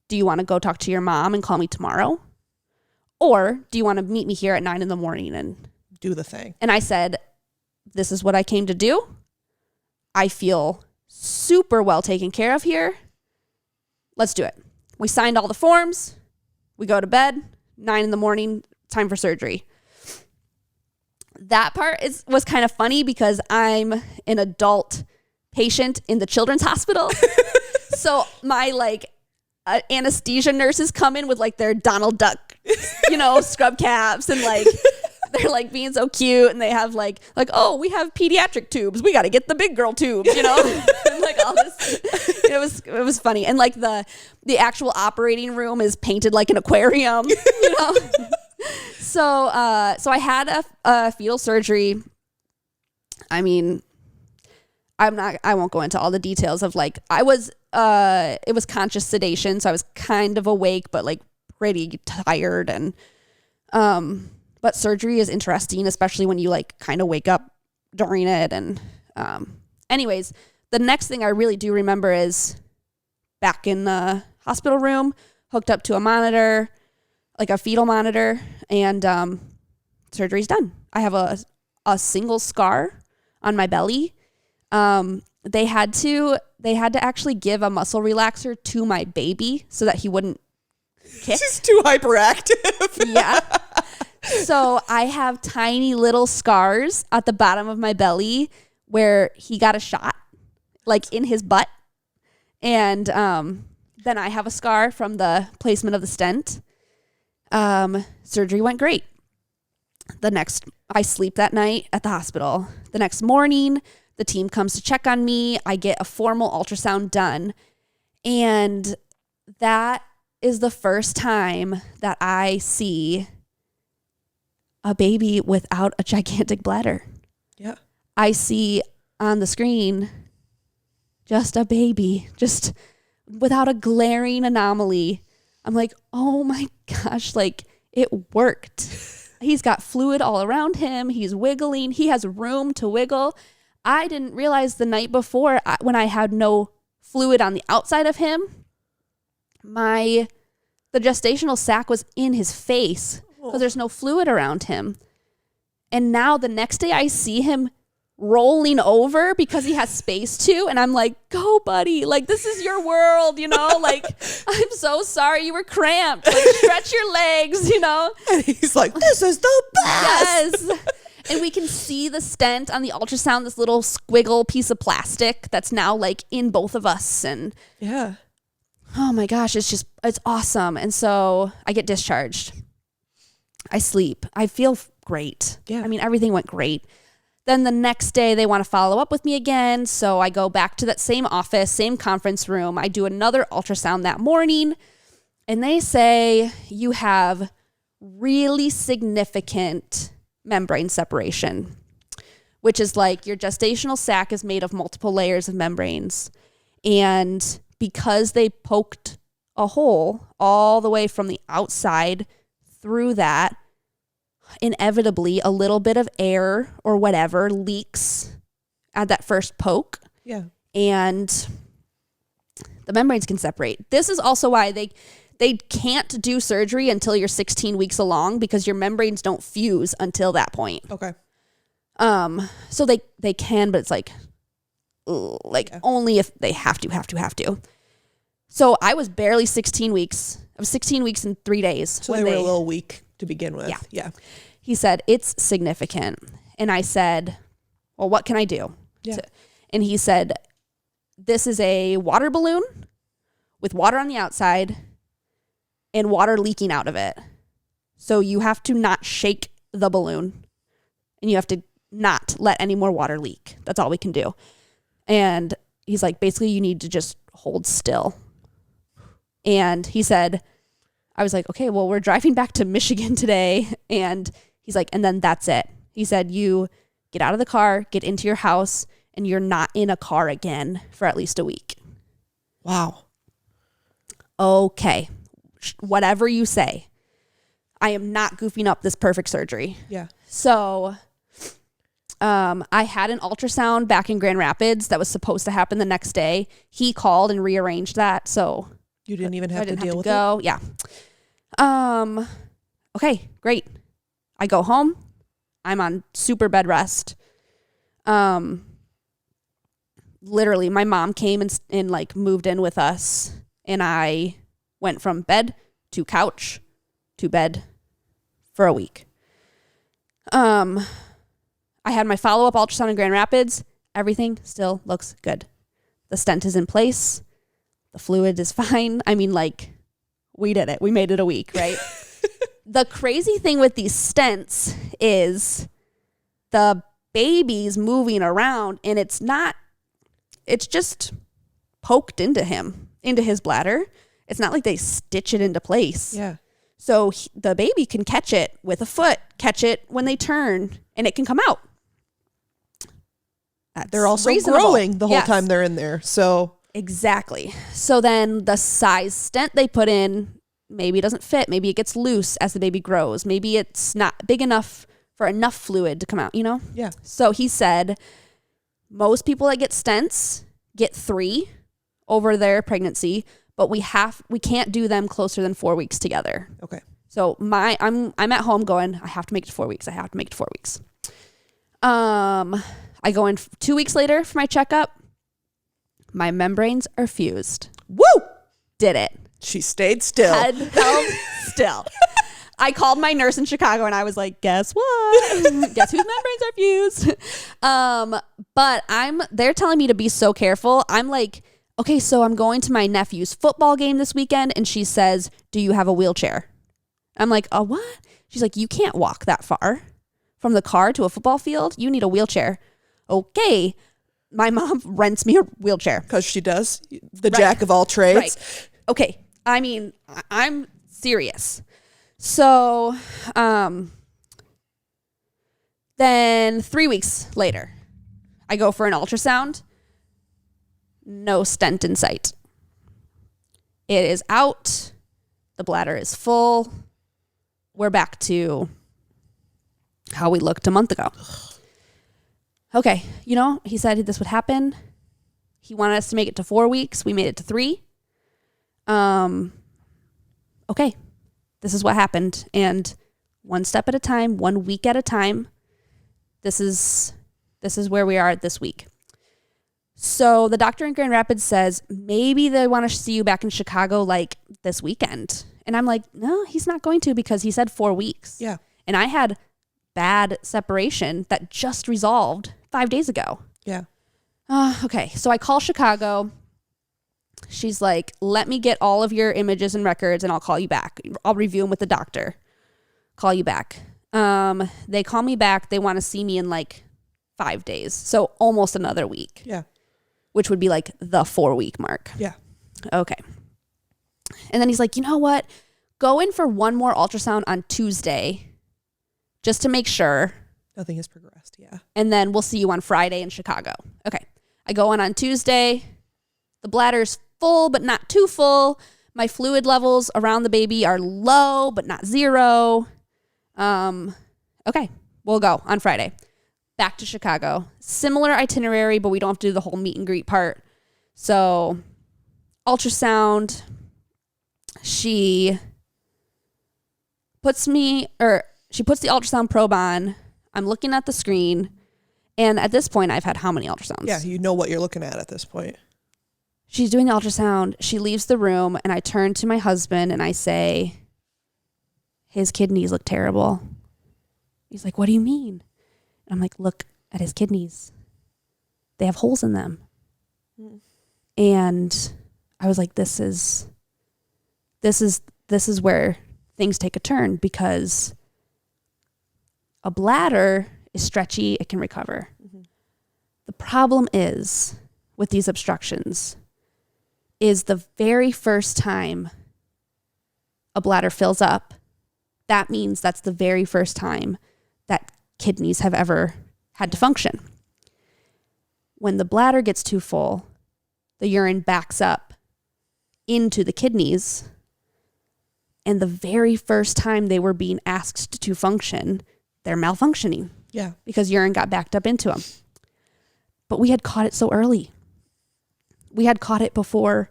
Do you want to go talk to your mom and call me tomorrow? Or do you want to meet me here at 9 a.m. and
do the thing?
And I said, this is what I came to do. I feel super well taken care of here. Let's do it. We signed all the forms. We go to bed, 9 a.m, time for surgery. That part was kind of funny because I'm an adult patient in the children's hospital. So my anesthesia nurses come in with like their Donald Duck, scrub caps and like they're like being so cute and they have like, oh, we have pediatric tubes. We got to get the big girl tubes, and like all this. It was funny. And like the actual operating room is painted like an aquarium, So I had a fetal surgery. I mean, I won't go into all the details of like, it was conscious sedation. So I was kind of awake, but like pretty tired. And, but surgery is interesting, especially when you like kind of wake up during it. And, anyways, the next thing I really do remember is back in the hospital room, hooked up to a monitor, like a fetal monitor, and surgery's done. I have a single scar on my belly. They had to actually give a muscle relaxer to my baby so that he wouldn't kick.
She's too hyperactive.
Yeah. So I have tiny little scars at the bottom of my belly where he got a shot, like in his butt. And then I have a scar from the placement of the stent. Surgery went great. I sleep that night at the hospital. The next morning, the team comes to check on me. I get a formal ultrasound done. And that is the first time that I see a baby without a gigantic bladder.
Yeah.
I see on the screen just a baby, just without a glaring anomaly. I'm like, oh my gosh, like it worked. He's got fluid all around him. He's wiggling. He has room to wiggle. I didn't realize the night before when I had no fluid on the outside of him, the gestational sac was in his face because there's no fluid around him. And now the next day I see him rolling over because he has space to, and I'm like, go buddy, like this is your world, like I'm so sorry you were cramped, like stretch your legs,
and he's like, this is the best.
Yes. And we can see the stent on the ultrasound, this little squiggle piece of plastic that's now like in both of us. And
yeah,
oh my gosh, it's awesome. And so I get discharged. I sleep. I feel great.
Yeah.
I mean, everything went great. Then the next day they want to follow up with me again. So I go back to that same office, same conference room. I do another ultrasound that morning and they say you have really significant membrane separation, which is like your gestational sac is made of multiple layers of membranes. And because they poked a hole all the way from the outside through that, inevitably a little bit of air or whatever leaks at that first poke.
Yeah.
And the membranes can separate. This is also why they can't do surgery until you're 16 weeks along because your membranes don't fuse until that point.
Okay.
So they can, but it's like only if they have to. So I was barely 16 weeks. I was 16 weeks and 3 days.
So they were a little weak to begin with. Yeah.
He said, it's significant. And I said, well, what can I do?
Yeah.
And he said, this is a water balloon with water on the outside and water leaking out of it. So you have to not shake the balloon and you have to not let any more water leak. That's all we can do. And he's like, basically you need to just hold still. And he said, I was like, okay, well, we're driving back to Michigan today. And he's like, and then that's it. He said, you get out of the car, get into your house, and you're not in a car again for at least a week.
Wow.
Okay. Whatever you say. I am not goofing up this perfect surgery.
Yeah.
So I had an ultrasound back in Grand Rapids that was supposed to happen the next day. He called and rearranged that. So
you didn't even have to deal with
it? Yeah. Okay, great. I go home. I'm on super bed rest. Literally, my mom came and like moved in with us, and I went from bed to couch to bed for a week. I had my follow-up ultrasound in Grand Rapids. Everything still looks good. The stent is in place. The fluid is fine. I mean, like, we did it. We made it a week, right? The crazy thing with these stents is the baby's moving around and it's just poked into his bladder. It's not like they stitch it into place.
Yeah.
So the baby can catch it with a foot, catch it when they turn, and it can come out. That's
they're also
reasonable.
Growing the whole time they're in there. So
exactly. So then the size stent they put in, maybe it doesn't fit. Maybe it gets loose as the baby grows. Maybe it's not big enough for enough fluid to come out,
Yeah.
So he said most people that get stents get 3 over their pregnancy, but we can't do them closer than 4 weeks together.
Okay.
So I'm at home going, I have to make it to 4 weeks. I have to make it to 4 weeks. I go in 2 weeks later for my checkup. My membranes are fused.
Woo!
Did it.
She stayed still.
Head held still. I called my nurse in Chicago and I was like, guess what? Guess whose membranes are fused? But they're telling me to be so careful. I'm like, okay, so I'm going to my nephew's football game this weekend. And she says, do you have a wheelchair? I'm like, oh, what? She's like, you can't walk that far from the car to a football field. You need a wheelchair. Okay. My mom rents me a wheelchair.
Because she does. The jack of all trades.
Right. Okay. I mean, I'm serious. So then 3 weeks later, I go for an ultrasound. No stent in sight. It is out. The bladder is full. We're back to how we looked a month ago. Okay, he said this would happen. He wanted us to make it to 4 weeks. We made it to 3. Okay, this is what happened. And one step at a time, 1 week at a time, this is where we are this week. So the doctor in Grand Rapids says, maybe they want to see you back in Chicago like this weekend. And I'm like, no, he's not going to because he said 4 weeks.
Yeah.
And I had bad separation that just resolved 5 days ago.
Yeah.
Okay. So I call Chicago. She's like, let me get all of your images and records and I'll call you back. I'll review them with the doctor. Call you back. They call me back. They want to see me in like 5 days. So almost another week.
Yeah.
Which would be like the 4-week mark.
Yeah.
Okay. And then he's like, you know what? Go in for one more ultrasound on Tuesday just to make sure.
Nothing has progressed. Yeah.
And then we'll see you on Friday in Chicago. Okay. I go in on Tuesday. The bladder's full, but not too full. My fluid levels around the baby are low, but not zero. Okay. We'll go on Friday. Back to Chicago. Similar itinerary, but we don't have to do the whole meet and greet part. So, ultrasound. She puts the ultrasound probe on. I'm looking at the screen. And at this point, I've had how many ultrasounds?
Yeah, you know what you're looking at this point.
She's doing the ultrasound. She leaves the room, and I turn to my husband, and I say, his kidneys look terrible. He's like, what do you mean? And I'm like, look at his kidneys. They have holes in them. Mm. And I was like, this is where things take a turn, because a bladder is stretchy. It can recover. Mm-hmm. The problem is with these obstructions is the very first time a bladder fills up, that means that's the very first time that kidneys have ever had to function. When the bladder gets too full, the urine backs up into the kidneys, and the very first time they were being asked to function, they're malfunctioning.
Yeah.
Because urine got backed up into them. But we had caught it so early. We had caught it before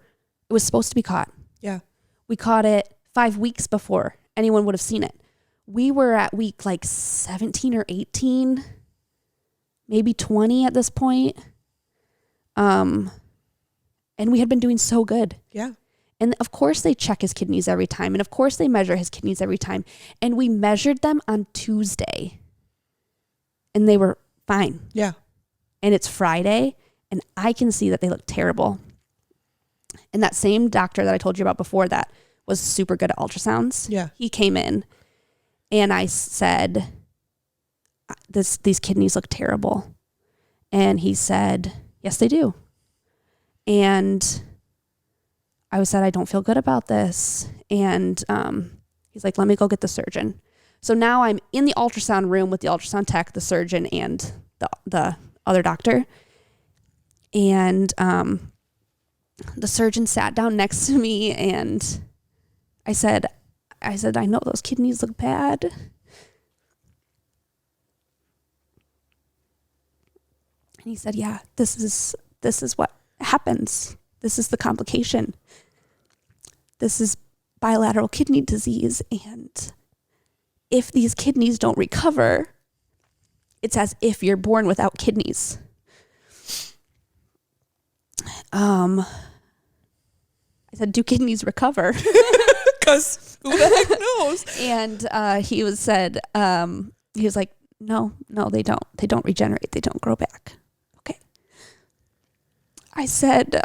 it was supposed to be caught.
Yeah.
We caught it 5 weeks before anyone would have seen it. We were at week like 17 or 18, maybe 20 at this point. And we had been doing so good.
Yeah.
And of course they check his kidneys every time. And of course they measure his kidneys every time. And we measured them on Tuesday. And they were fine.
Yeah.
And it's Friday. And I can see that they look terrible. And that same doctor that I told you about before that was super good at ultrasounds.
Yeah.
He came in and I said, these kidneys look terrible. And he said, yes, they do. And I said, I don't feel good about this. And he's like, let me go get the surgeon. So now I'm in the ultrasound room with the ultrasound tech, the surgeon, and the other doctor. And the surgeon sat down next to me, and I said, I know those kidneys look bad. And he said, yeah, this is what happens. This is the complication. This is bilateral kidney disease, and if these kidneys don't recover, it's as if you're born without kidneys. I said, do kidneys recover?
Because who the heck knows?
And he was like, no, they don't. They don't regenerate. They don't grow back. Okay. I said,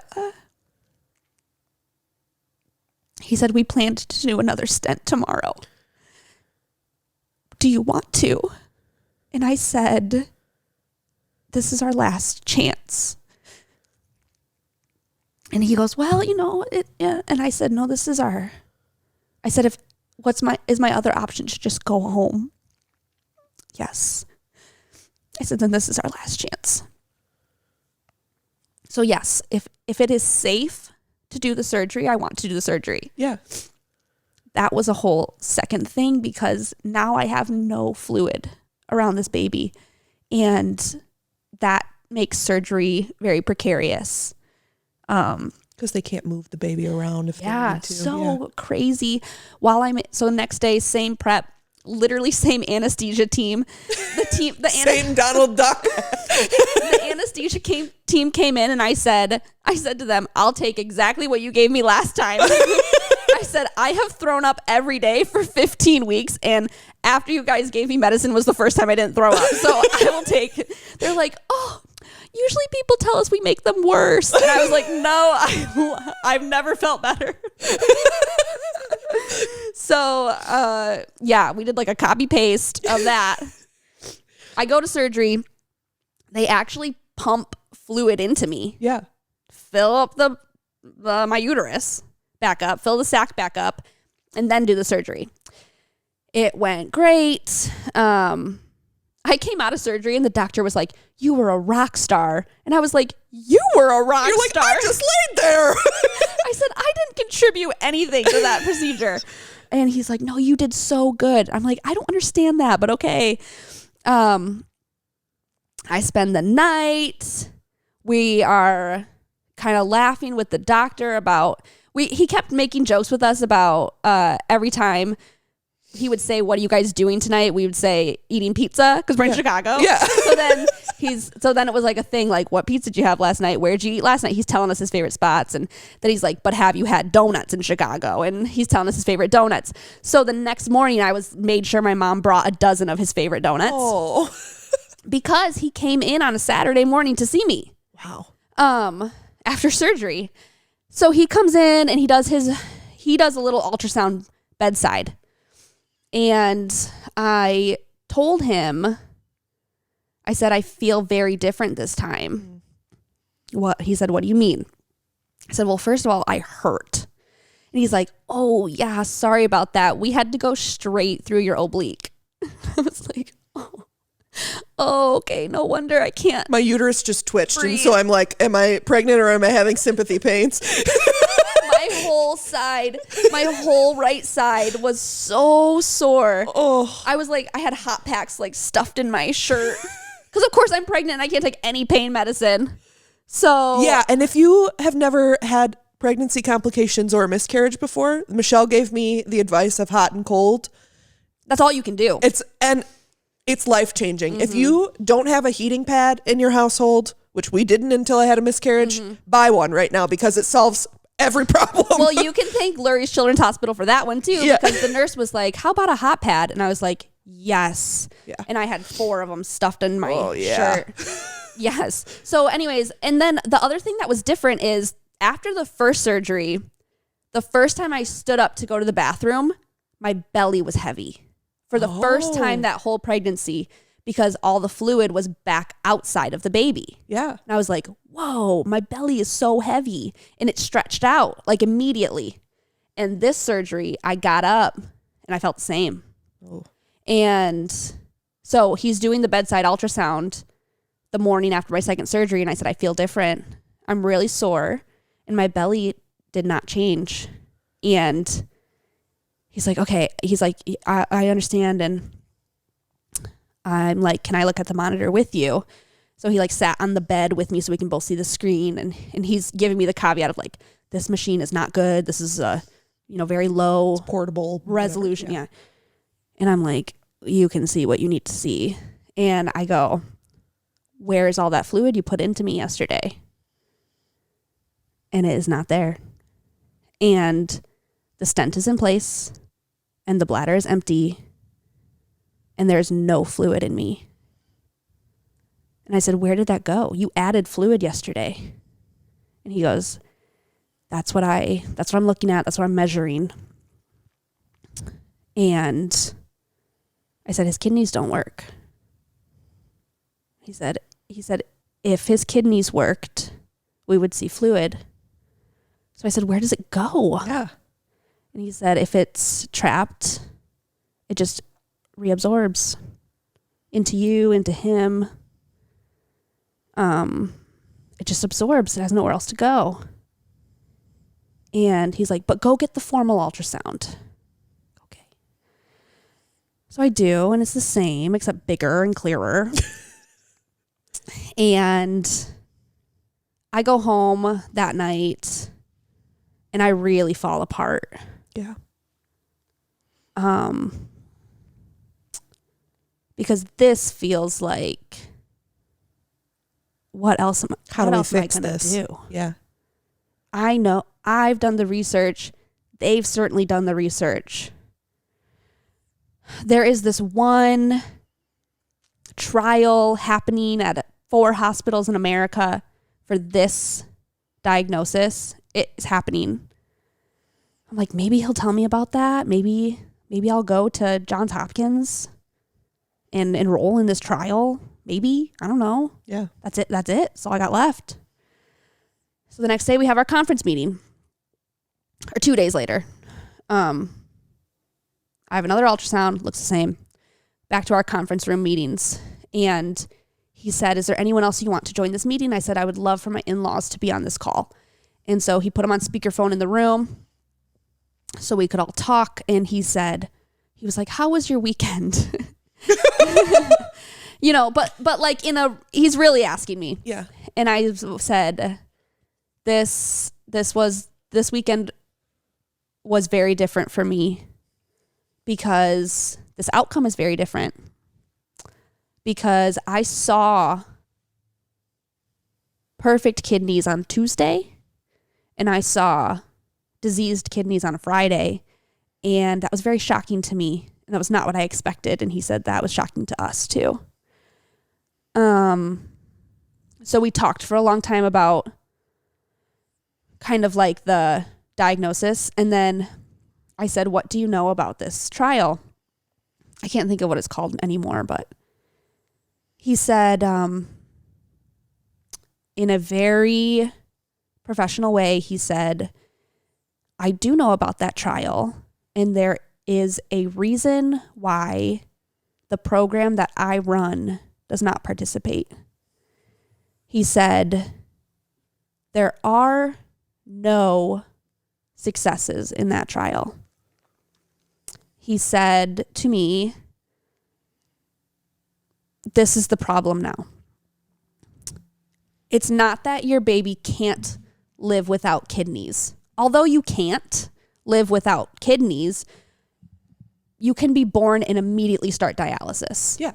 he said, we planned to do another stent tomorrow. Do you want to? And I said, this is our last chance. And he goes, well, yeah. And I said, no, I said, is my other option to just go home? Yes. I said, then this is our last chance. So yes, if it is safe to do the surgery, I want to do the surgery.
Yeah.
That was a whole second thing, because now I have no fluid around this baby, and that makes surgery very precarious.
Because they can't move the baby around if they need to.
So crazy. So next day, same prep, literally same anesthesia team.
Same Donald Duck.
The anesthesia team came in, and I said to them, I'll take exactly what you gave me last time. I said, I have thrown up every day for 15 weeks, and after you guys gave me medicine was the first time I didn't throw up. So I will take it. They're like, oh, usually people tell us we make them worse. And I was like, no, I've never felt better. So, we did like a copy paste of that. I go to surgery. they actually pump fluid into me.
Yeah.
Fill up my uterus back up, fill the sac back up, and then do the surgery. It went great. I came out of surgery and the doctor was like, "You were a rock star." And I was like, "You were a rock star."
I just laid there.
I said, "I didn't contribute anything to that procedure." And he's like, "No, you did so good." I'm like, "I don't understand that, but okay." I spend the night. We are kind of laughing with the doctor about, he kept making jokes with us about every time he would say, "What are you guys doing tonight?" We would say, "Eating pizza," because we're in Chicago.
Yeah.
So then it was like a thing, like, "What pizza did you have last night? Where did you eat last night?" He's telling us his favorite spots. And then he's like, "But have you had donuts in Chicago?" And he's telling us his favorite donuts. So the next morning I made sure my mom brought a dozen of his favorite donuts.
Oh.
Because he came in on a Saturday morning to see me.
Wow.
After surgery. So he comes in and he does a little ultrasound bedside. And I told him, I said, "I feel very different this time." What? He said, "What do you mean?" I said, "Well, first of all, I hurt." And he's like, "Oh yeah, sorry about that. We had to go straight through your oblique." I was like, oh, okay, no wonder I can't.
My uterus just twitched.
Breathe.
And so I'm like, am I pregnant or am I having sympathy pains?
My whole right side was so sore.
Oh.
I was like, I had hot packs like stuffed in my shirt. Because of course I'm pregnant and I can't take any pain medicine. So
Yeah, and if you have never had pregnancy complications or a miscarriage before, Michelle gave me the advice of hot and cold.
that's all you can do.
It's life-changing. If you don't have a heating pad in your household, which we didn't until I had a miscarriage, buy one right now because it solves every problem.
Well, you can thank Lurie's Children's Hospital for that one too,
Yeah.
because the nurse was like, "How about a hot pad?" And I was like, "Yes."
Yeah.
And I had 4 of them stuffed in my
yeah.
shirt. Yes. So anyways, and then the other thing that was different is after the first surgery, the first time I stood up to go to the bathroom, my belly was heavy for the first time that whole pregnancy, because all the fluid was back outside of the baby.
Yeah.
And I was like, whoa, my belly is so heavy. And it stretched out like immediately. And this surgery, I got up and I felt the same.
Oh.
And so he's doing the bedside ultrasound the morning after my second surgery. And I said, "I feel different. I'm really sore." And my belly did not change. And he's like, "Okay." He's like, I understand. And I'm like, "Can I look at the monitor with you?" So he like sat on the bed with me so we can both see the screen. And he's giving me the caveat of like, "This machine is not good. This is a, very low
It's portable
resolution." Yeah. And I'm like, "You can see what you need to see." And I go, "Where is all that fluid you put into me yesterday?" And it is not there. And the stent is in place and the bladder is empty and there's no fluid in me. And I said, "Where did that go? You added fluid yesterday." And he goes, that's what I'm looking at. That's what I'm measuring." And I said, "His kidneys don't work." He said, "If his kidneys worked, we would see fluid." So I said, "Where does it go?"
Yeah.
And he said, "If it's trapped, it just reabsorbs into you, into him. It just absorbs. It has nowhere else to go." And he's like, "But go get the formal ultrasound." Okay. So I do, and it's the same, except bigger and clearer. And I go home that night and I really fall apart.
Yeah.
Because this feels like, what else am
How do we
am I
fix
gonna
this?
do?
Yeah.
I know I've done the research. They've certainly done the research. There is this one trial happening at 4 hospitals in America for this diagnosis. It's happening. I'm like, maybe he'll tell me about that. Maybe I'll go to Johns Hopkins and enroll in this trial. maybe, I don't know.
Yeah.
That's it. That's all I got left. So the next day we have our conference meeting, or 2 days later. I have another ultrasound, looks the same. Back to our conference room meetings. And he said, is there anyone else you want to join this meeting? I said, I would love for my in-laws to be on this call. And so he put them on speakerphone in the room so we could all talk. And he was like, how was your weekend? But like he's really asking me.
Yeah.
And I said, this weekend was very different for me because this outcome is very different, because I saw perfect kidneys on Tuesday and I saw diseased kidneys on Friday, and that was very shocking to me, and that was not what I expected. And he said that was shocking to us too. So we talked for a long time about kind of like the diagnosis. And then I said, what do you know about this trial? I can't think of what it's called anymore, but he said, in a very professional way, he said, I do know about that trial, and there is a reason why the program that I run does not participate. He said, there are no successes in that trial. He said to me, this is the problem now. It's not that your baby can't live without kidneys. Although you can't live without kidneys, you can be born and immediately start dialysis.
Yeah.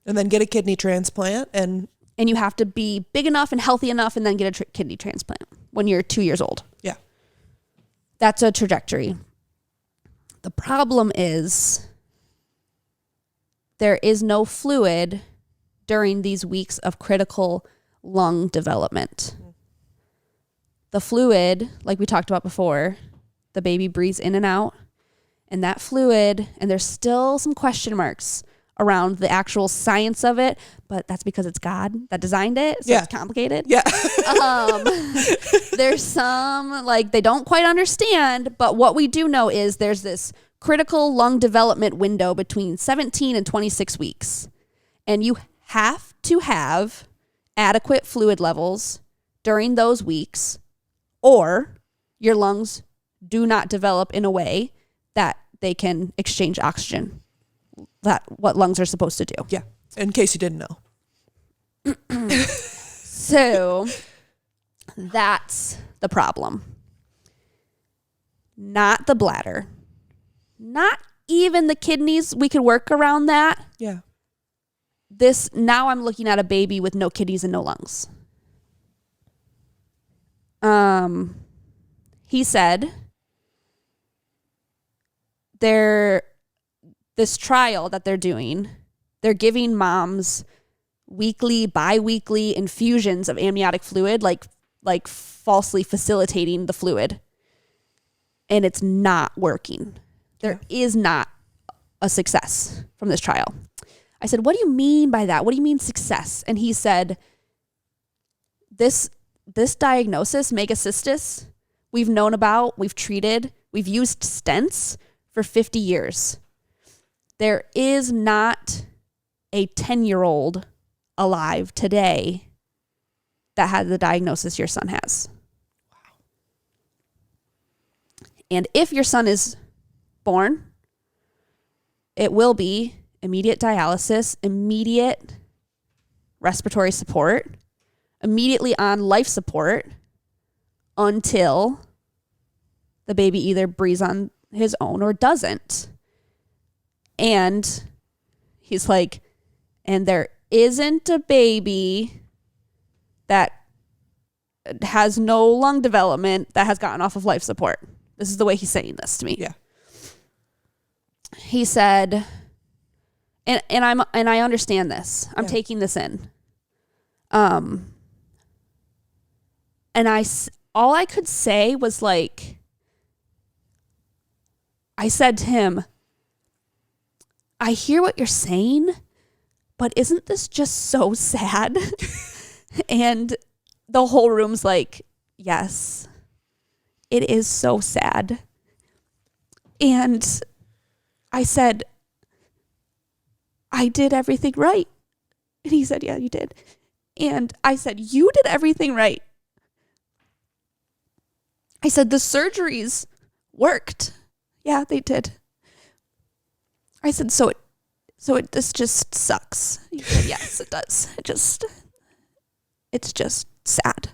And then get a kidney transplant. And
you have to be big enough and healthy enough and then get a kidney transplant when you're 2 years old.
Yeah.
That's a trajectory. The problem is there is no fluid during these weeks of critical lung development. The fluid, like we talked about before, the baby breathes in and out, and that fluid, and there's still some question marks around the actual science of it, but that's because it's God that designed it, so it's complicated.
Yeah.
There's some, like, they don't quite understand, but what we do know is there's this critical lung development window between 17 and 26 weeks, and you have to have adequate fluid levels during those weeks, or your lungs do not develop in a way that they can exchange oxygen. That's what lungs are supposed to do.
Yeah. In case you didn't know.
So that's the problem. Not the bladder. Not even the kidneys. We could work around that.
Yeah.
Now I'm looking at a baby with no kidneys and no lungs. He said this trial that they're doing, they're giving moms weekly, bi-weekly infusions of amniotic fluid, like falsely facilitating the fluid. And it's not working. There is not a success from this trial. I said, what do you mean by that? What do you mean success? And he said, this diagnosis, megacystis, we've known about, we've treated, we've used stents for 50 years. There is not a 10-year-old alive today that had the diagnosis your son has. Wow. And if your son is born, it will be immediate dialysis, immediate respiratory support, immediately on life support until the baby either breathes on his own or doesn't. And he's like, and there isn't a baby that has no lung development that has gotten off of life support. This is the way he's saying this to me.
Yeah.
He said, and I understand this. I'm taking this in. And all I could say was like, I said to him, I hear what you're saying, but isn't this just so sad? And the whole room's like, yes, it is so sad. And I said, I did everything right. And he said, yeah, you did. And I said, you did everything right. I said, the surgeries worked. Yeah, they did. I said, this just sucks. He said, yes, it does. It's just sad.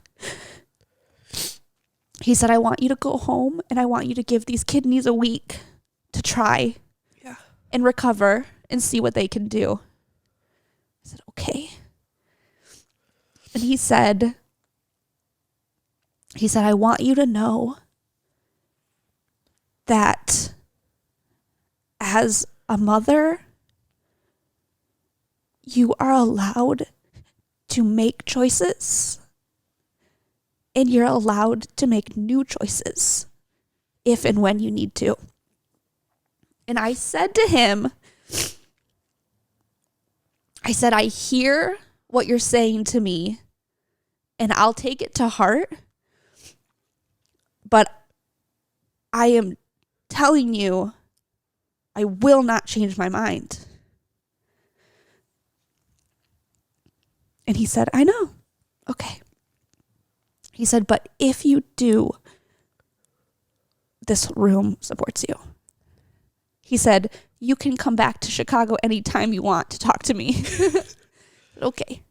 He said, I want you to go home and I want you to give these kidneys a week to try and recover and see what they can do. I said, okay. And he said, I want you to know that as a mother, you are allowed to make choices and you're allowed to make new choices if and when you need to. And I said to him, I said, I hear what you're saying to me and I'll take it to heart, but I am telling you, I will not change my mind. And he said, I know. Okay. He said, but if you do, this room supports you. He said, you can come back to Chicago anytime you want to talk to me. Okay.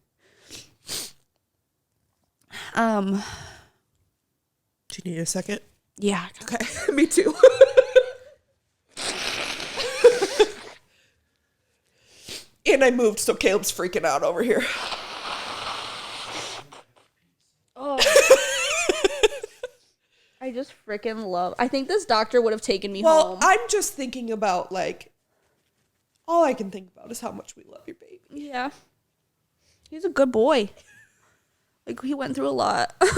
Do you need a second?
Yeah.
Okay. Me too. And I moved, so Caleb's freaking out over here.
Oh. I just freaking love. I think this doctor would have taken me home.
Well, I'm just thinking about, like, all I can think about is how much we love your baby.
Yeah. He's a good boy. Like, he went through a lot.
Well,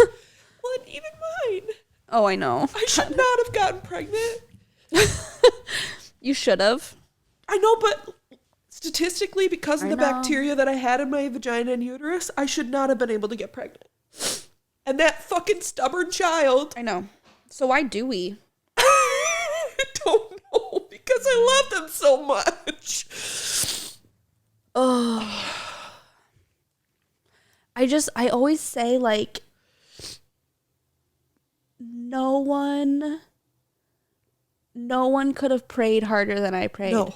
and even mine.
Oh, I know.
I should not have gotten pregnant.
You should have.
I know, but statistically, because of the bacteria that I had in my vagina and uterus, I should not have been able to get pregnant. And that fucking stubborn child.
I know. So why do we?
I don't know, because I love them so much.
Oh. I always say, like, no one could have prayed harder than I prayed.
No.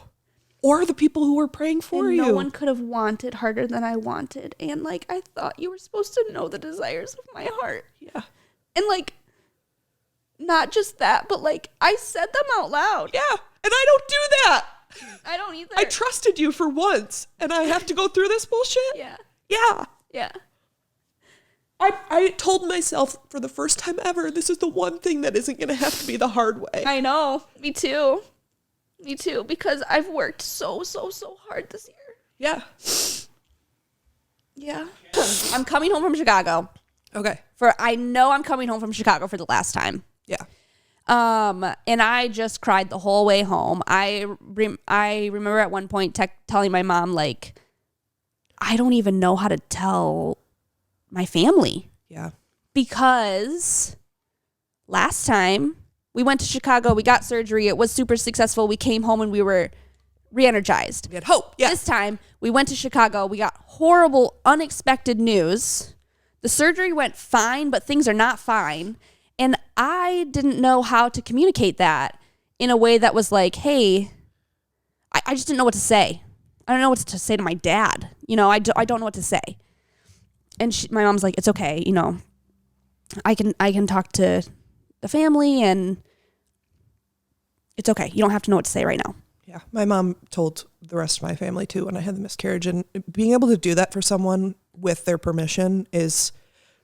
Or the people who were praying for you.
No one could have wanted harder than I wanted. And, like, I thought you were supposed to know the desires of my heart.
Yeah.
And, like, not just that, but, like, I said them out loud.
Yeah. And I don't do that.
I don't either.
I trusted you for once, and I have to go through this bullshit?
Yeah.
Yeah.
Yeah.
I told myself for the first time ever, this is the one thing that isn't going to have to be the hard way.
I know. Me too. Because I've worked so hard this year.
Yeah.
Yeah. I'm coming home from Chicago.
Okay.
I know I'm coming home from Chicago for the last time.
Yeah.
And I just cried the whole way home. I remember at one point telling my mom, like, I don't even know how to tell my family.
Yeah.
Because last time we went to Chicago, we got surgery. It was super successful. We came home and we were re-energized.
We had hope. Yeah.
This time we went to Chicago. We got horrible, unexpected news. The surgery went fine, but things are not fine. And I didn't know how to communicate that in a way that was like, hey, I just didn't know what to say. I don't know what to say to my dad. You know, I don't know what to say. And my mom's like, it's okay. You know, I can talk to the family and it's okay. You don't have to know what to say right now.
Yeah. My mom told the rest of my family too when I had the miscarriage, and being able to do that for someone with their permission is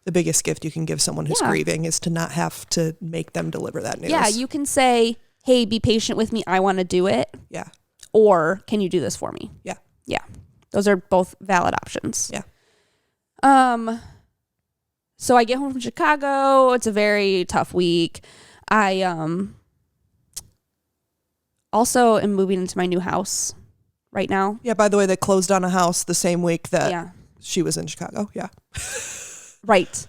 the biggest gift you can give someone who's grieving, is to not have to make them deliver that news.
Yeah. You can say, hey, be patient with me. I want to do it.
Yeah.
Or can you do this for me?
Yeah.
Yeah. Those are both valid options.
Yeah.
So I get home from Chicago. It's a very tough week. I also am moving into my new house right now.
Yeah, by the way, they closed on a house the same week that
Yeah.
she was in Chicago. Yeah.
Right.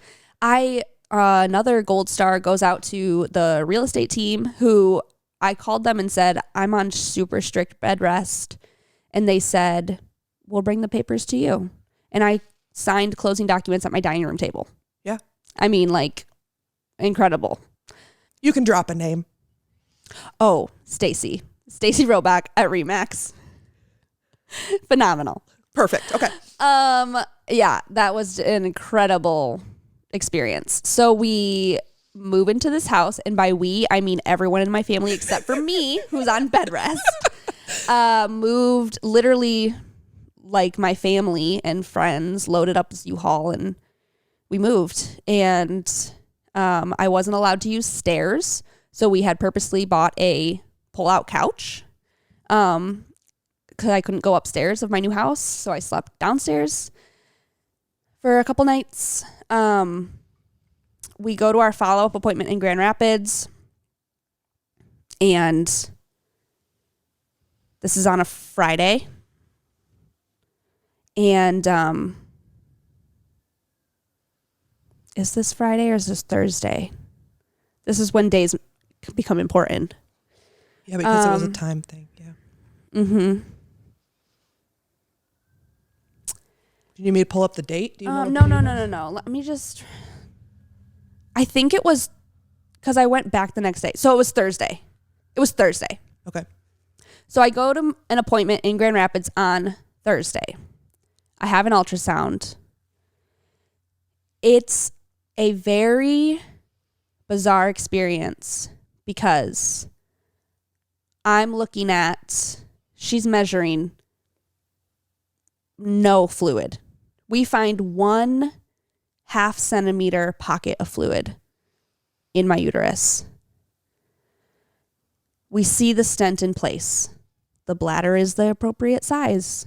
Another gold star goes out to the real estate team, who I called them and said, I'm on super strict bed rest. And they said, we'll bring the papers to you. And I signed closing documents at my dining room table.
Yeah.
I mean, like, incredible.
You can drop a name.
Oh, Stacy Roback at Remax. Phenomenal.
Perfect. Okay.
Yeah, that was an incredible experience. So we move into this house, and by we, I mean everyone in my family except for me, who's on bed rest. Moved literally, like, my family and friends loaded up this U-Haul, and we moved. And I wasn't allowed to use stairs, so we had purposely bought a pull-out couch because I couldn't go upstairs of my new house, so I slept downstairs for a couple nights. We go to our follow-up appointment in Grand Rapids, and this is on a Friday. And is this Friday or is this Thursday? This is when days become important.
Yeah, because it was a time thing. Yeah.
Mm-hmm.
Do you need me to pull up the date? Do you know
No. Let me just... I think it was because I went back the next day. So it was Thursday.
Okay.
So I go to an appointment in Grand Rapids on Thursday. I have an ultrasound. It's a very bizarre experience because I'm looking at, she's measuring no fluid. We find 1/2 centimeter pocket of fluid in my uterus. We see the stent in place. The bladder is the appropriate size.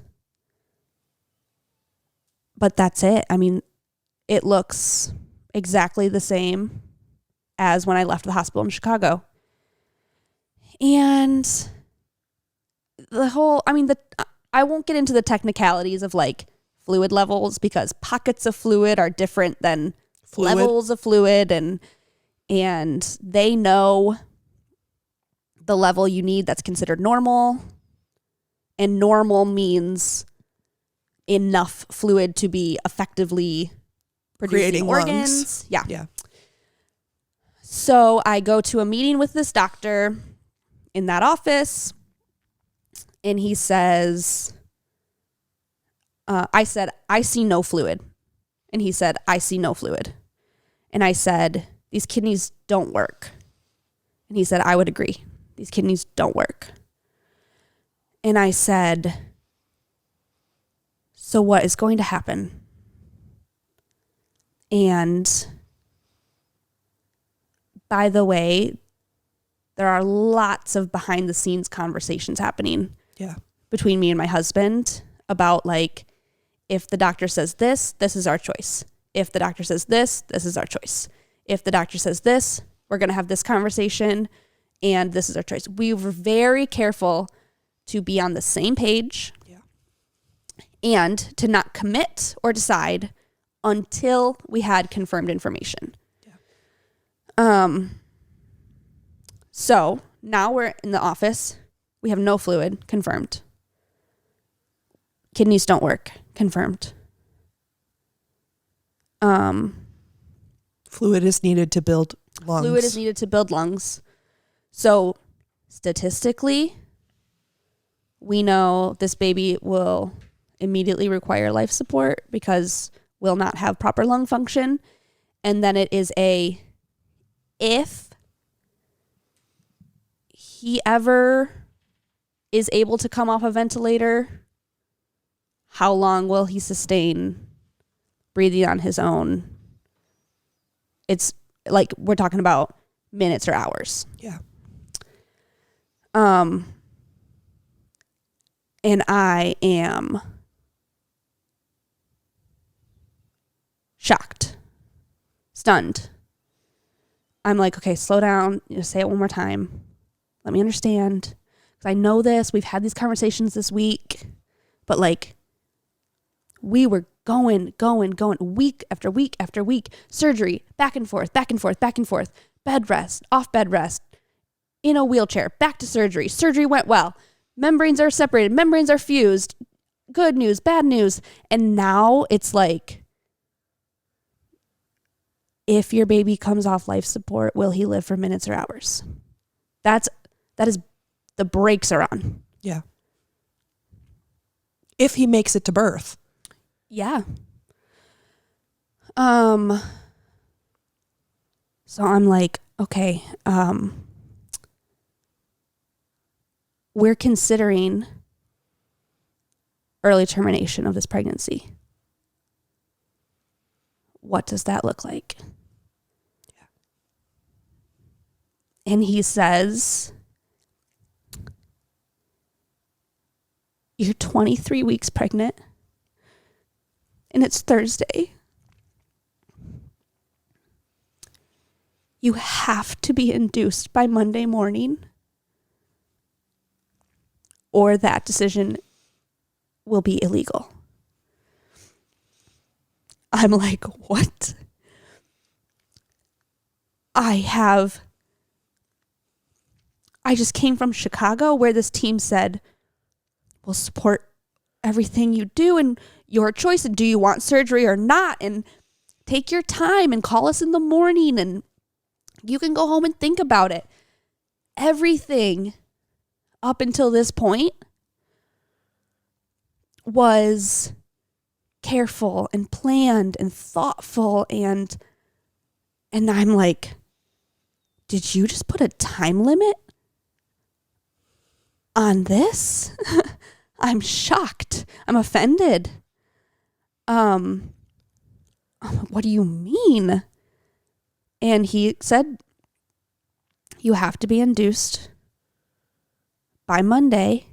But that's it. I mean, it looks exactly the same as when I left the hospital in Chicago. And I won't get into the technicalities of like fluid levels because pockets of fluid are different than levels of fluid, and they know the level you need that's considered normal, and normal means enough fluid to be effectively producing
creating
organs.
Lungs.
Yeah. So I go to a meeting with this doctor in that office, and he says, I said, I see no fluid. And he said, I see no fluid. And I said, these kidneys don't work. And he said, I would agree. These kidneys don't work. And I said, so what is going to happen? And by the way, there are lots of behind the scenes conversations happening between me and my husband about, like, if the doctor says this is our choice. If the doctor says this is our choice. If the doctor says this, we're going to have this conversation, and this is our choice. We were very careful to be on the same page and to not commit or decide until we had confirmed information. So now we're in the office. We have no fluid, confirmed. Kidneys don't work, confirmed.
Fluid is needed to build lungs.
So statistically, we know this baby will immediately require life support because will not have proper lung function. And then it is if he ever is able to come off a ventilator, how long will he sustain breathing on his own? It's like we're talking about minutes or hours.
Yeah.
And I am shocked, stunned. I'm like, okay, slow down. Say it one more time. Let me understand. 'Cause I know this. We've had these conversations this week. But like, we were going week after week after week. Surgery, back and forth, back and forth, back and forth. Bed rest, off bed rest. In a wheelchair, back to surgery. Surgery went well. Membranes are separated. Membranes are fused. Good news, bad news. And now it's like, if your baby comes off life support, will he live for minutes or hours? That is, the brakes are on.
Yeah. If he makes it to birth.
Yeah. So I'm like, okay, we're considering early termination of this pregnancy. What does that look like?
Yeah.
And he says, you're 23 weeks pregnant and it's Thursday. You have to be induced by Monday morning or that decision will be illegal. I'm like, what? I just came from Chicago where this team said, we'll support everything you do and your choice. And do you want surgery or not? And take your time and call us in the morning and you can go home and think about it. Everything up until this point was careful and planned and thoughtful. And I'm like, did you just put a time limit on this? I'm shocked. I'm offended. What do you mean? And he said, you have to be induced by Monday.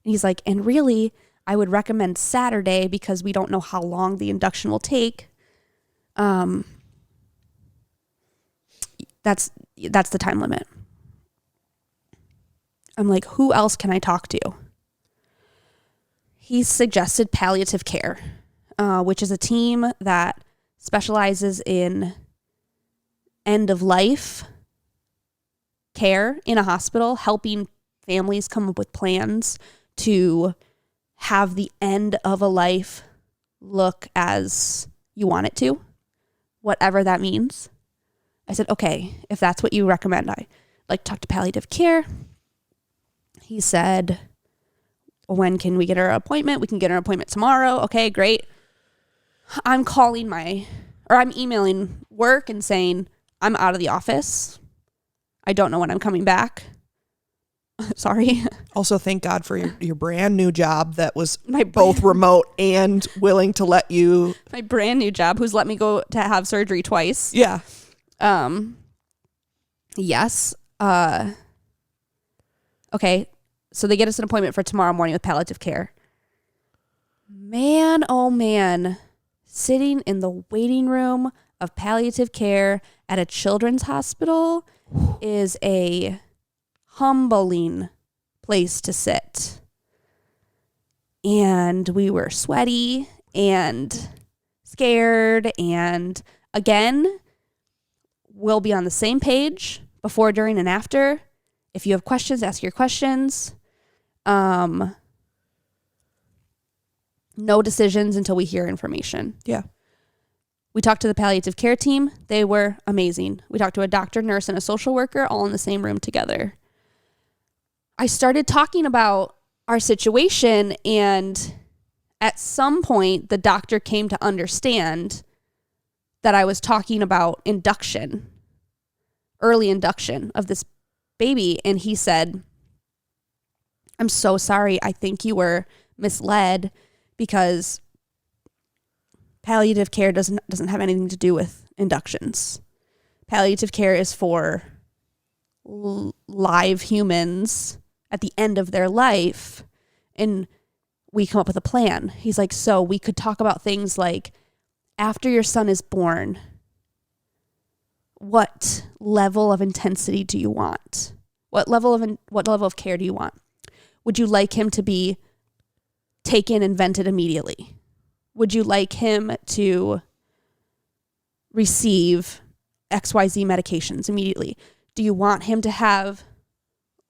And he's like, and really, I would recommend Saturday because we don't know how long the induction will take. That's the time limit. I'm like, who else can I talk to? He suggested palliative care, which is a team that specializes in end of life care in a hospital, helping families come up with plans to have the end of a life look as you want it to, whatever that means. I said, okay, if that's what you recommend, I like talk to palliative care. He said, when can we get our appointment? We can get our appointment tomorrow. Okay, great. I'm emailing work and saying, I'm out of the office. I don't know when I'm coming back. Sorry.
Also, thank God for your brand new job that was both remote and willing to let you.
My brand new job, who's let me go to have surgery twice.
Yeah.
Yes. Okay. So they get us an appointment for tomorrow morning with palliative care. Man, oh man. Sitting in the waiting room of palliative care at a children's hospital is a humbling place to sit. And we were sweaty and scared. And again, we'll be on the same page before, during, and after. If you have questions, ask your questions. No decisions until we hear information.
Yeah.
We talked to the palliative care team. They were amazing. We talked to a doctor, nurse, and a social worker all in the same room together. I started talking about our situation, and at some point, the doctor came to understand that I was talking about induction, early induction of this baby. And he said, I'm so sorry. I think you were misled because palliative care doesn't have anything to do with inductions. Palliative care is for live humans at the end of their life, and we come up with a plan. He's like, so we could talk about things like, after your son is born, what level of intensity do you want? What level of care do you want? Would you like him to be taken and vented immediately? Would you like him to receive XYZ medications immediately? Do you want him to have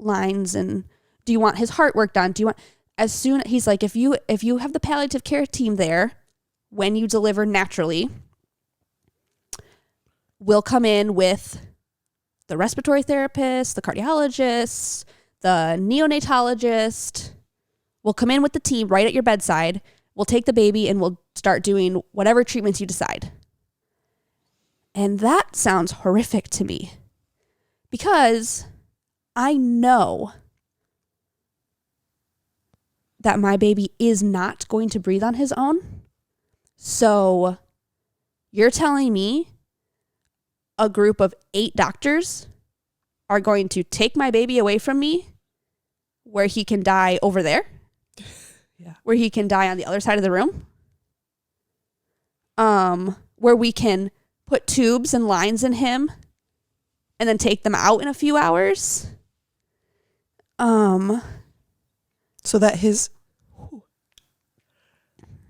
lines, and do you want his heart work done? Do you want, as soon, he's like, if you have the palliative care team there when you deliver naturally, we'll come in with the respiratory therapist, the cardiologist, the neonatologist. We'll come in with the team right at your bedside. We'll take the baby and we'll start doing whatever treatments you decide. And that sounds horrific to me because I know that my baby is not going to breathe on his own. So you're telling me a group of 8 doctors are going to take my baby away from me where he can die over there?
Yeah.
Where he can die on the other side of the room? Where we can put tubes and lines in him and then take them out in a few hours?
So that his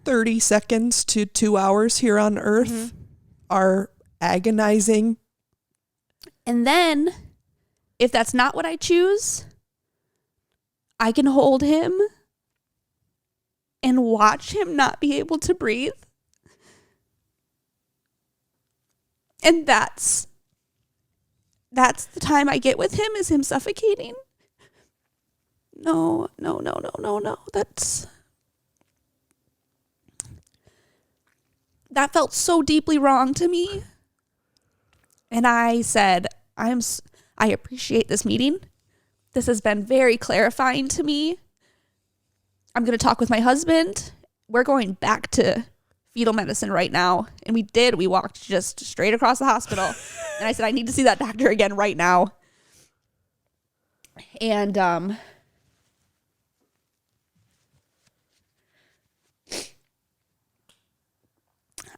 30 seconds to 2 hours here on Earth are agonizing.
And then, if that's not what I choose, I can hold him and watch him not be able to breathe. And that's the time I get with him, is him suffocating. No. That felt so deeply wrong to me. And I said, I appreciate this meeting. This has been very clarifying to me. I'm going to talk with my husband. We're going back to fetal medicine right now. And we did. We walked just straight across the hospital. And I said, I need to see that doctor again right now. And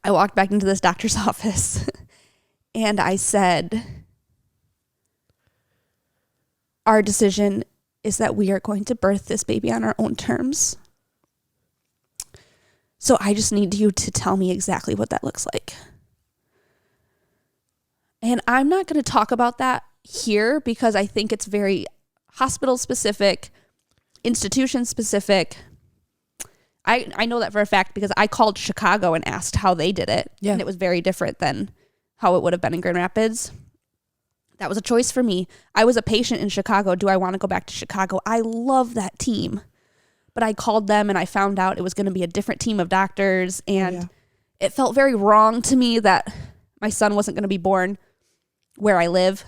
I walked back into this doctor's office and I said, our decision is that we are going to birth this baby on our own terms. So I just need you to tell me exactly what that looks like. And I'm not going to talk about that here because I think it's very hospital specific, institution specific. I know that for a fact because I called Chicago and asked how they did it. Yeah. And it was very different than how it would have been in Grand Rapids. That was a choice for me. I was a patient in Chicago. Do I want to go back to Chicago? I love that team. But I called them and I found out it was going to be a different team of doctors. And it felt very wrong to me that my son wasn't going to be born where I live.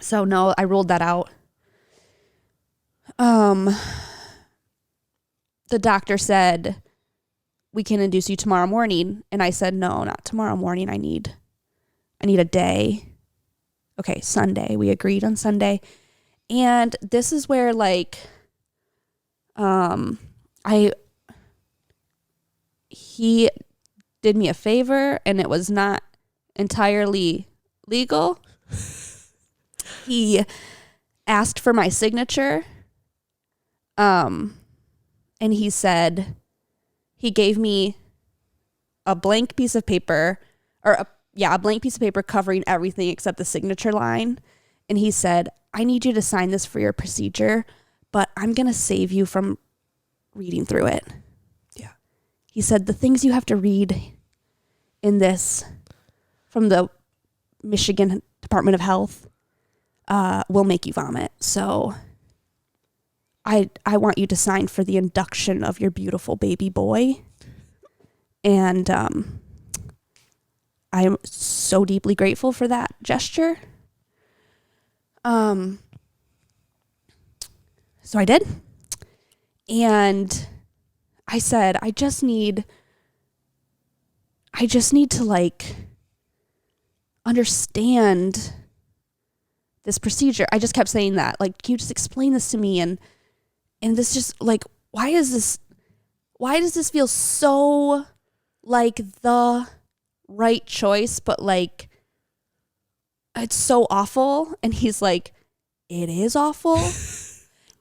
So no, I ruled that out. The doctor said, we can induce you tomorrow morning. And I said, no, not tomorrow morning. I need a day. Okay, Sunday. We agreed on Sunday. And this is where he did me a favor and it was not entirely legal. He asked for my signature. And he said, he gave me a blank piece of paper, a blank piece of paper covering everything except the signature line. And he said, I need you to sign this for your procedure, but I'm going to save you from reading through it.
Yeah.
He said, the things you have to read in this from the Michigan Department of Health will make you vomit. So I want you to sign for the induction of your beautiful baby boy. And I am so deeply grateful for that gesture. So I did. And I said, I just need to understand this procedure. I just kept saying that, can you just explain this to me? And this just why does this feel so like the right choice, but it's so awful? And he's like, it is awful.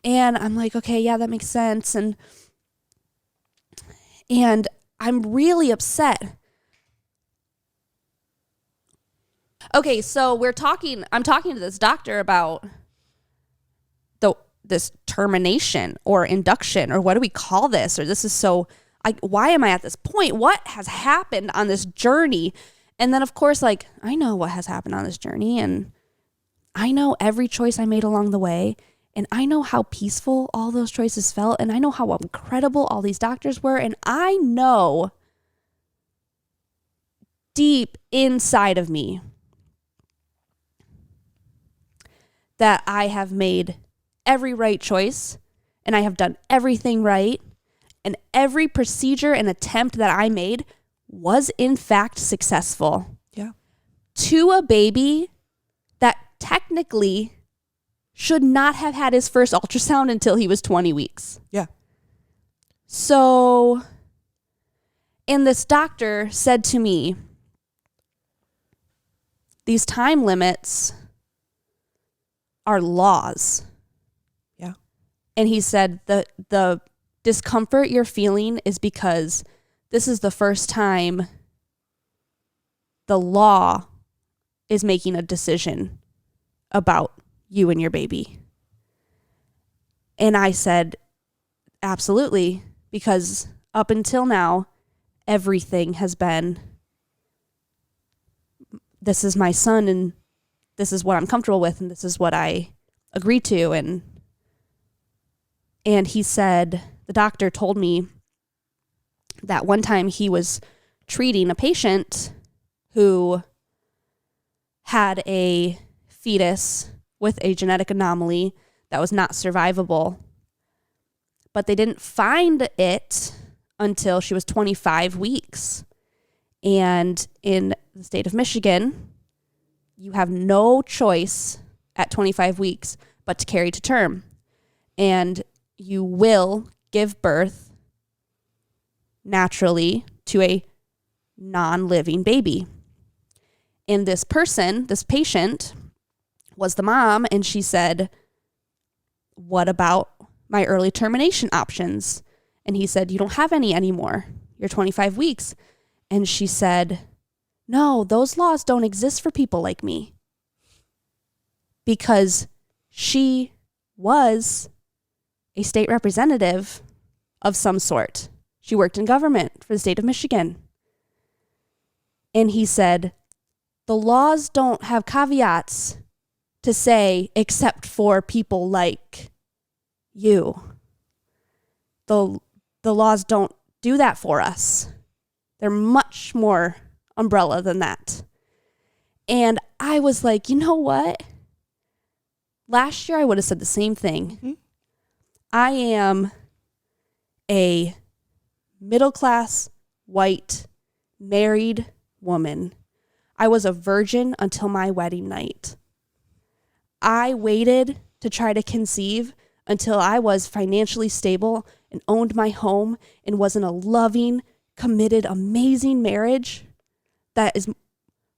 And I'm like, okay, yeah, that makes sense. And I'm really upset. Okay, so I'm talking to this doctor about this termination or induction, or what do we call this? Or this is so, why am I at this point? What has happened on this journey? And then, of course, like, I know what has happened on this journey, and I know every choice I made along the way, and I know how peaceful all those choices felt, and I know how incredible all these doctors were, and I know deep inside of me that I have made every right choice, and I have done everything right, and every procedure and attempt that I made was in fact successful.
Yeah.
To a baby that technically should not have had his first ultrasound until he was 20 weeks.
Yeah.
So, and this doctor said to me, these time limits are laws.
Yeah.
And he said the discomfort you're feeling is because this is the first time the law is making a decision about you and your baby. And I said, absolutely, because up until now, everything has been, this is my son, and this is what I'm comfortable with, and this is what I agree to. And he said, the doctor told me that one time he was treating a patient who had a fetus with a genetic anomaly that was not survivable, but they didn't find it until she was 25 weeks. And in the state of Michigan, you have no choice at 25 weeks but to carry to term. And you will give birth naturally to a non-living baby. And this patient, was the mom, and she said, what about my early termination options? And he said, you don't have any anymore. You're 25 weeks. And she said, no, those laws don't exist for people like me. Because she was a state representative of some sort. She worked in government for the state of Michigan. And he said, the laws don't have caveats to say, except for people like you. The laws don't do that for us. They're much more umbrella than that. And I was like, you know what? Last year I would have said the same thing. Mm-hmm. I am a middle-class, white, married woman. I was a virgin until my wedding night. I waited to try to conceive until I was financially stable and owned my home and was in a loving, committed, amazing marriage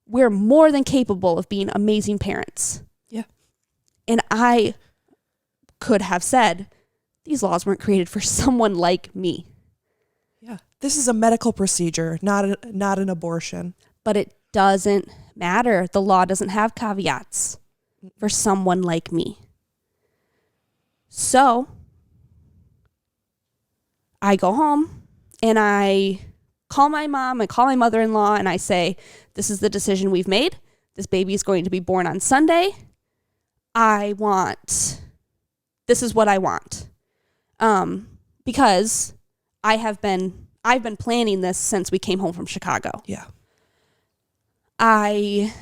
we're more than capable of being amazing parents.
Yeah.
And I could have said, these laws weren't created for someone like me.
Yeah. This is a medical procedure, not an abortion.
But it doesn't matter. The law doesn't have caveats for someone like me. So I go home and I call my mom, I call my mother-in-law, and I say, this is the decision we've made. This baby is going to be born on Sunday. This is what I want. Because I've been planning this since we came home from Chicago.
Yeah.
I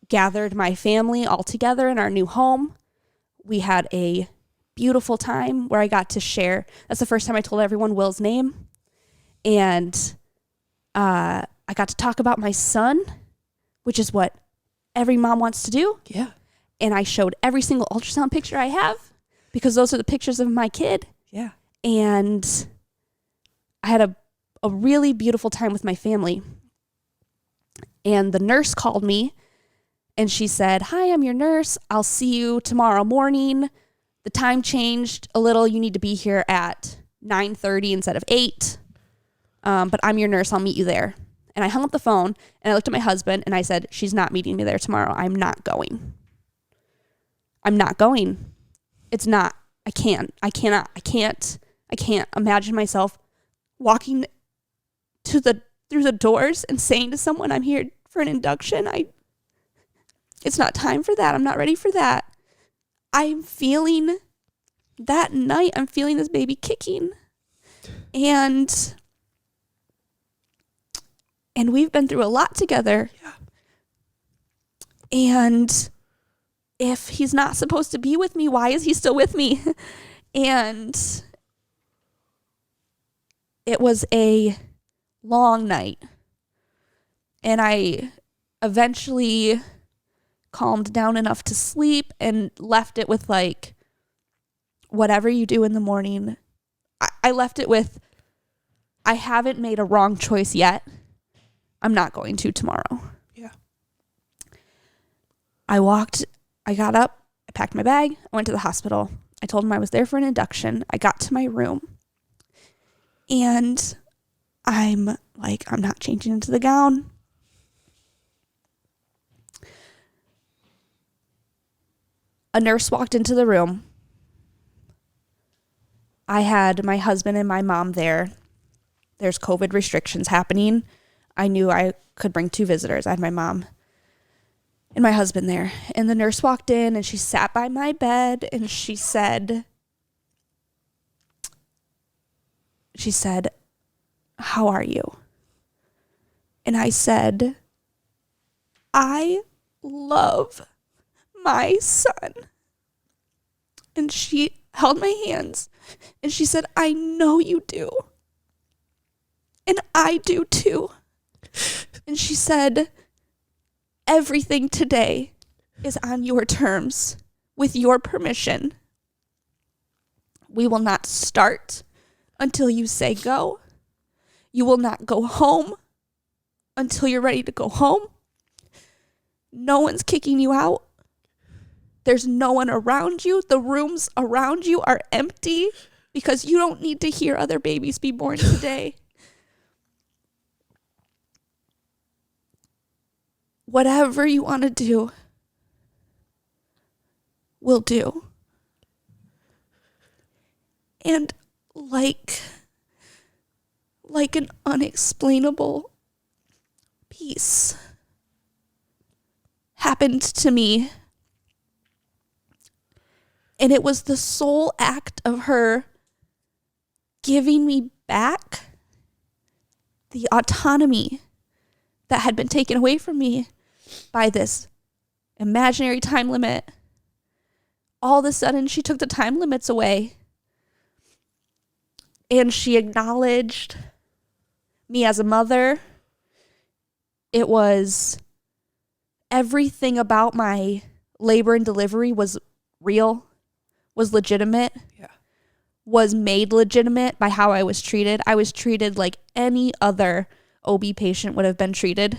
gathered my family all together in our new home. We had a beautiful time where I got to share. That's the first time I told everyone Will's name. And I got to talk about my son, which is what every mom wants to do.
Yeah.
And I showed every single ultrasound picture I have because those are the pictures of my kid.
Yeah.
And I had a really beautiful time with my family. And the nurse called me And she said, "Hi, I'm your nurse. I'll see you tomorrow morning. The time changed a little. You need to be here at 9:30 instead of 8. But I'm your nurse. I'll meet you there." And I hung up the phone and I looked at my husband and I said, "She's not meeting me there tomorrow. I'm not going. I'm not going. It's not. I can't imagine myself walking through the doors and saying to someone, I'm here for an induction. It's not time for that. I'm not ready for that." I'm feeling that night, I'm feeling this baby kicking. And we've been through a lot together.
Yeah.
And if he's not supposed to be with me, why is he still with me? And it was a long night. And I eventually calmed down enough to sleep and left it with like, whatever you do in the morning. I left it with, I haven't made a wrong choice yet. I'm not going to tomorrow.
Yeah.
I got up, I packed my bag, I went to the hospital. I told him I was there for an induction. I got to my room and I'm like, I'm not changing into the gown. A nurse walked into the room. I had my husband and my mom there. There's COVID restrictions happening. I knew I could bring 2 visitors. I had my mom and my husband there. And the nurse walked in and she sat by my bed and she said, "How are you?" And I said, "I love my son." And she held my hands and she said, "I know you do. And I do too." And she said, "Everything today is on your terms, with your permission. We will not start until you say go. You will not go home until you're ready to go home. No one's kicking you out. There's no one around you. The rooms around you are empty because you don't need to hear other babies be born today. Whatever you want to do, we'll do." And like an unexplainable peace happened to me. And it was the sole act of her giving me back the autonomy that had been taken away from me by this imaginary time limit. All of a sudden, she took the time limits away. And she acknowledged me as a mother. It was everything about my labor and delivery was real, was legitimate, was made legitimate by how I was treated. I was treated like any other OB patient would have been treated.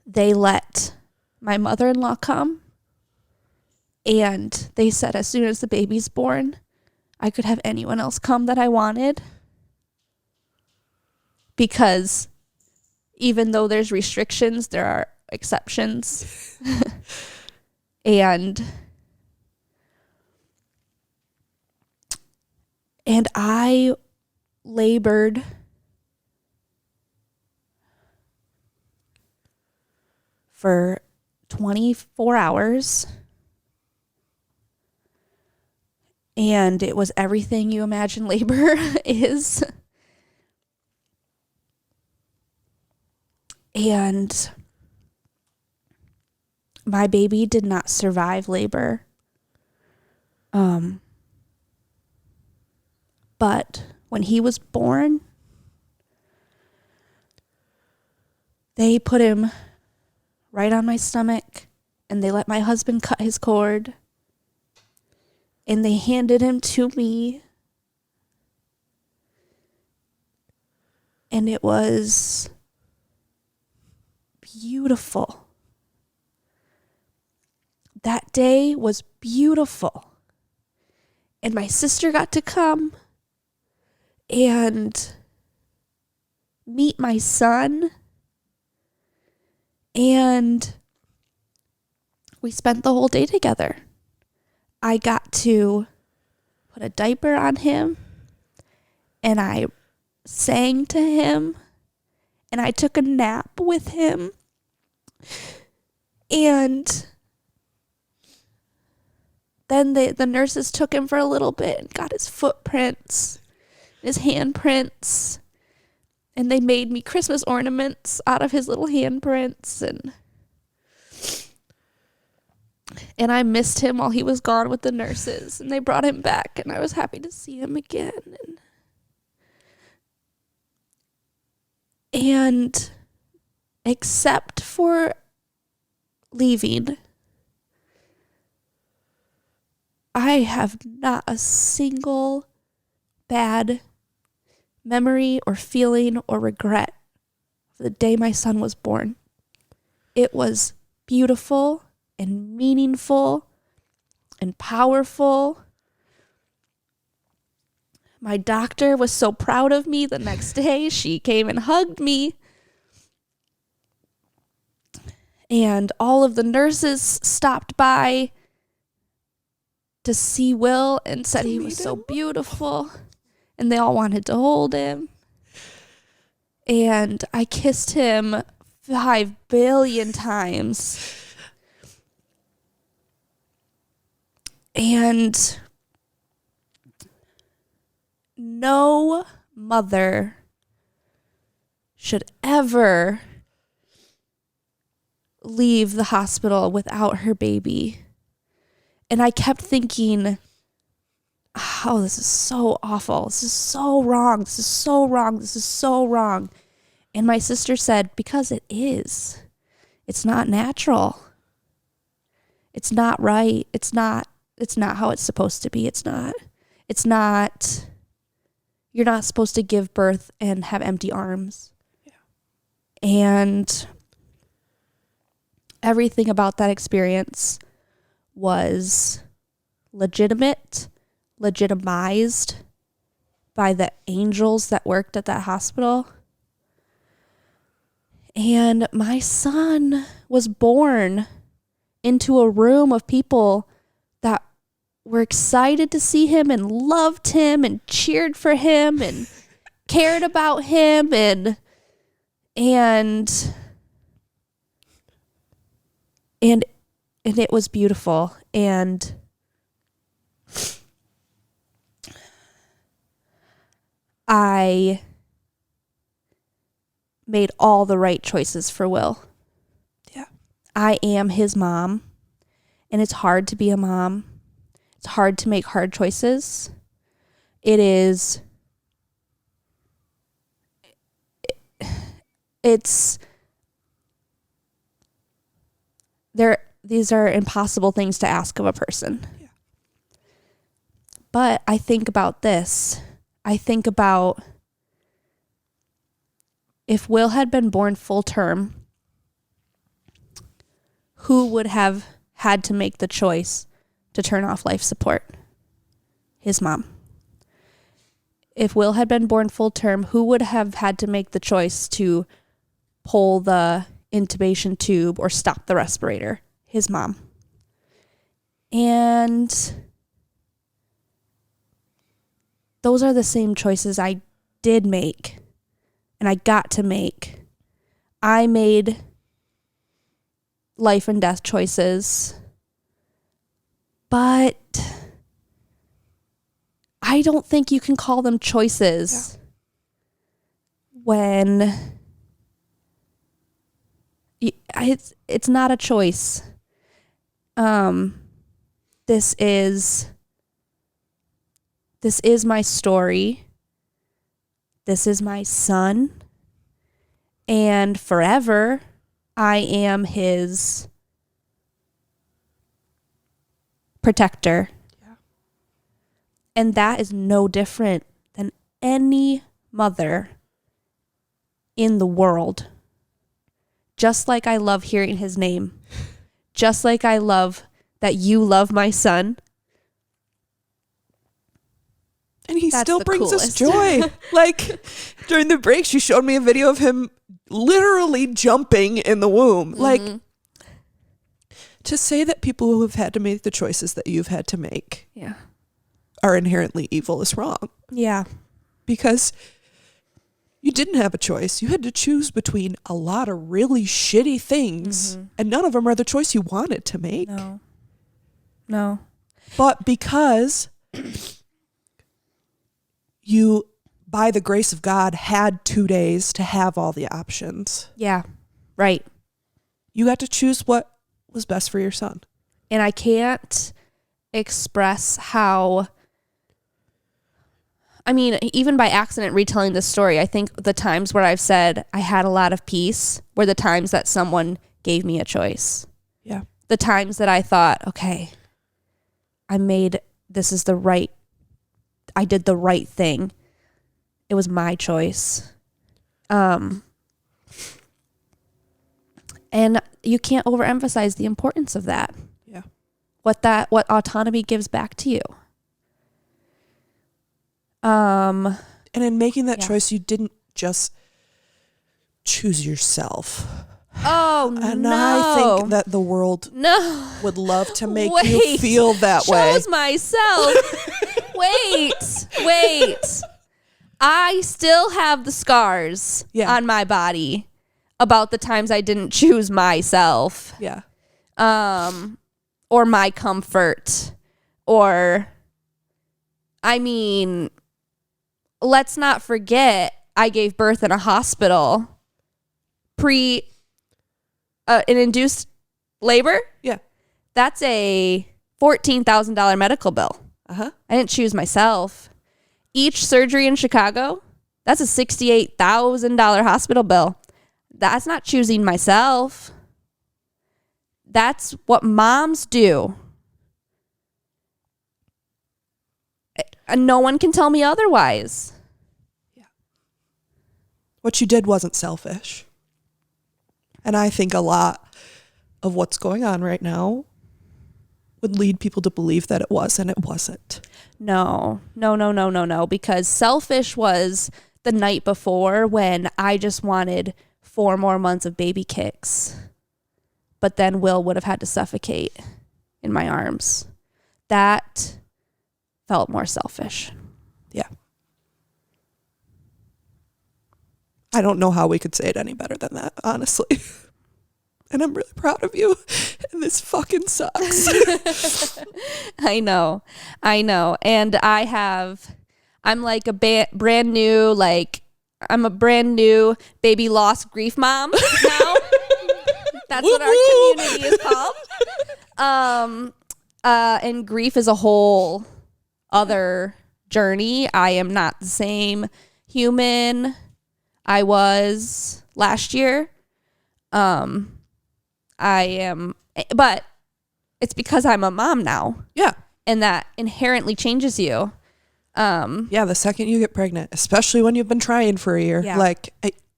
They let my mother-in-law come, and they said as soon as the baby's born, I could have anyone else come that I wanted. Because even though there's restrictions, there are exceptions. And I labored for 24 hours. And it was everything you imagine labor is. And my baby did not survive labor. But when he was born, they put him right on my stomach and they let my husband cut his cord and they handed him to me. And it was beautiful. That day was beautiful. And my sister got to come and meet my son. And we spent the whole day together. I got to put a diaper on him, and I sang to him, and I took a nap with him. And then the nurses took him for a little bit and got his footprints, his handprints, and they made me Christmas ornaments out of his little handprints, and I missed him while he was gone with the nurses, and they brought him back, and I was happy to see him again. And except for leaving, I have not a single bad memory or feeling or regret of the day my son was born. It was beautiful and meaningful and powerful. My doctor was so proud of me the next day. She came and hugged me. And all of the nurses stopped by to see Will and said he was so beautiful. And they all wanted to hold him. And I kissed him 5 billion times. And no mother should ever leave the hospital without her baby. And I kept thinking, oh, this is so awful. This is so wrong. This is so wrong. This is so wrong. And my sister said, because it is. It's not natural. It's not right. It's not how it's supposed to be. It's not, you're not supposed to give birth and have empty arms. Yeah. And everything about that experience was legitimized by the angels that worked at that hospital. And my son was born into a room of people that were excited to see him and loved him and cheered for him and cared about him and it was beautiful. And I made all the right choices for Will. Yeah. I am his mom, and it's hard to be a mom. It's hard to make hard choices. It's these are impossible things to ask of a person. Yeah. But I think about this. I think about if Will had been born full term, who would have had to make the choice to turn off life support? His mom. If Will had been born full term, who would have had to make the choice to pull the intubation tube or stop the respirator? His mom. And those are the same choices I did make and I got to make. I made life and death choices, but I don't think you can call them choices when it's not a choice. This is my story. This is my son. And forever, I am his protector. Yeah. And that is no different than any mother in the world. just like I love hearing his name, just like I love that you love my son.
And he
That's
still
the
brings us
coolest.
joy. Like during the break, she showed me a video of him literally jumping in the womb. Like to say that people who have had to make the choices that you've had to make are inherently evil is wrong.
Yeah.
Because you didn't have a choice. You had to choose between a lot of really shitty things, and none of them are the choice you wanted to make.
No.
But because you, by the grace of God, had 2 days to have all the options.
Yeah. Right.
You got to choose what was best for your son.
And I can't express how, I mean, even by accident retelling this story, I think the times where I've said I had a lot of peace were the times that someone gave me a choice.
Yeah.
The times that I thought, okay, I did the right thing. It was my choice. And you can't overemphasize the importance of that.
Yeah.
What autonomy gives back to you.
And in making that choice, you didn't just choose yourself.
Oh,
and
no.
I think that the world would love to make you feel that way.
Chose myself. Wait. I still have the scars on my body about the times I didn't choose myself.
Yeah.
Or my comfort. Or, I mean, let's not forget I gave birth in a hospital an induced labor.
Yeah.
That's a $14,000 medical bill.
Uh-huh.
I didn't choose myself. Each surgery in Chicago, that's a $68,000 hospital bill. That's not choosing myself. That's what moms do. And no one can tell me otherwise.
Yeah. What you did wasn't selfish. And I think a lot of what's going on right now would lead people to believe that it was, and it wasn't.
No, because selfish was the night before when I just wanted 4 more months of baby kicks. But then Will would have had to suffocate in my arms. That felt more selfish.
Yeah. I don't know how we could say it any better than that, honestly. And I'm really proud of you. And this fucking sucks.
I know. And I'm like a brand new, I'm a brand new baby loss grief mom now. That's what our community is called. And grief is a whole other journey. I am not the same human I was last year. But it's because I'm a mom now.
Yeah.
And that inherently changes you.
Yeah, the second you get pregnant, especially when you've been trying for a year,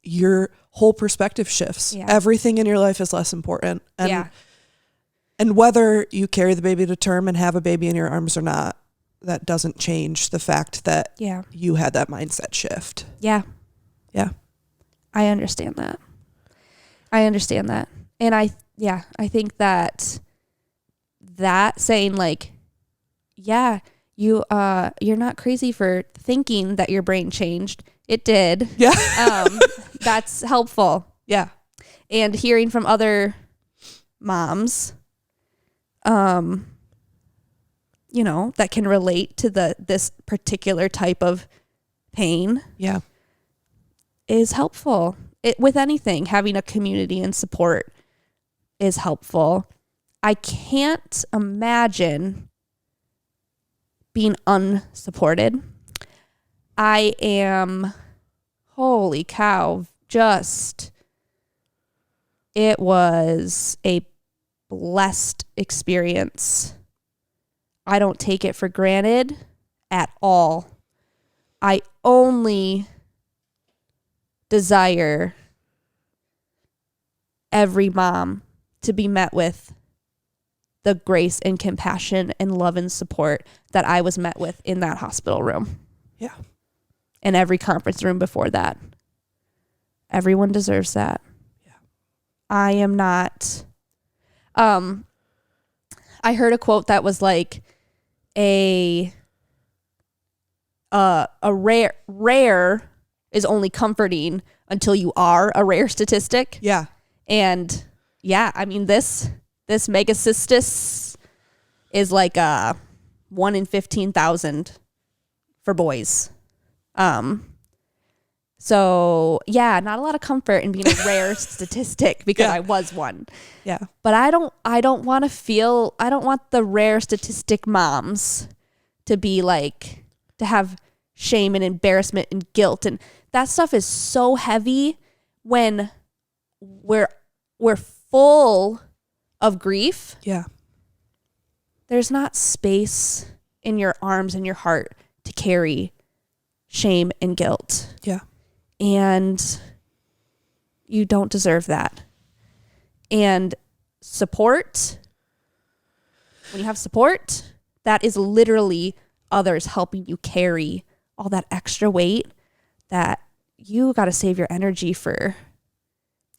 your whole perspective shifts.
Yeah.
Everything in your life is less important. And whether you carry the baby to term and have a baby in your arms or not, that doesn't change the fact that you had that mindset shift.
Yeah.
Yeah.
I understand that. And I think that saying you're not crazy for thinking that your brain changed. It did.
Yeah.
That's helpful.
Yeah.
And hearing from other moms, that can relate to this particular type of pain.
Yeah.
Is helpful. With anything, having a community and support is helpful. I can't imagine being unsupported. I am, holy cow, it was a blessed experience. I don't take it for granted at all. I only desire every mom to be met with the grace and compassion and love and support that I was met with in that hospital room.
Yeah.
And every conference room before that. Everyone deserves that.
Yeah.
I am not. I heard a quote that was like a rare is only comforting until you are a rare statistic.
Yeah.
And yeah, I mean, this megacystis is like 1 in 15,000 for boys. So yeah, not a lot of comfort in being a rare statistic because
Yeah.
I was one.
Yeah.
But I don't want the rare statistic moms to be like, to have shame and embarrassment and guilt. And that stuff is so heavy when we're full of grief.
Yeah.
There's not space in your arms and your heart to carry shame and guilt.
Yeah.
And you don't deserve that. And support, when you have support, that is literally others helping you carry all that extra weight that you got to save your energy for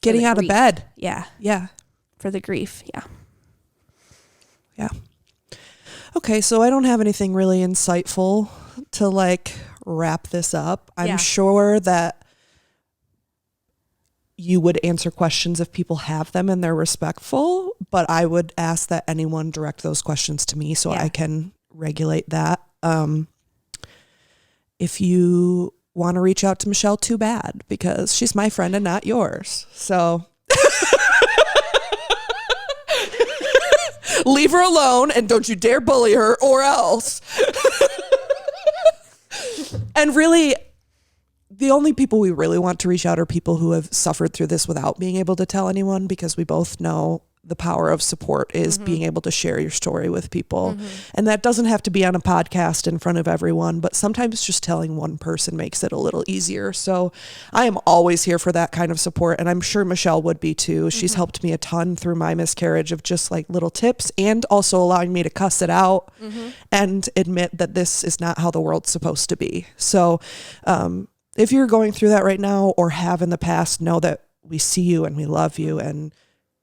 Getting out of bed.
Yeah.
Yeah.
For the grief. Yeah.
Yeah. Okay, so I don't have anything really insightful to like wrap this up. I'm sure that you would answer questions if people have them and they're respectful, but I would ask that anyone direct those questions to me so I can regulate that. If you want to reach out to Michelle, too bad, because she's my friend and not yours. So leave her alone and don't you dare bully her or else. And really, the only people we really want to reach out are people who have suffered through this without being able to tell anyone, because we both know the power of support is being able to share your story with people. And that doesn't have to be on a podcast in front of everyone, but sometimes just telling one person makes it a little easier. So I am always here for that kind of support. And I'm sure Michelle would be too. She's helped me a ton through my miscarriage of just like little tips and also allowing me to cuss it out and admit that this is not how the world's supposed to be. So, if you're going through that right now or have in the past, know that we see you and we love you, and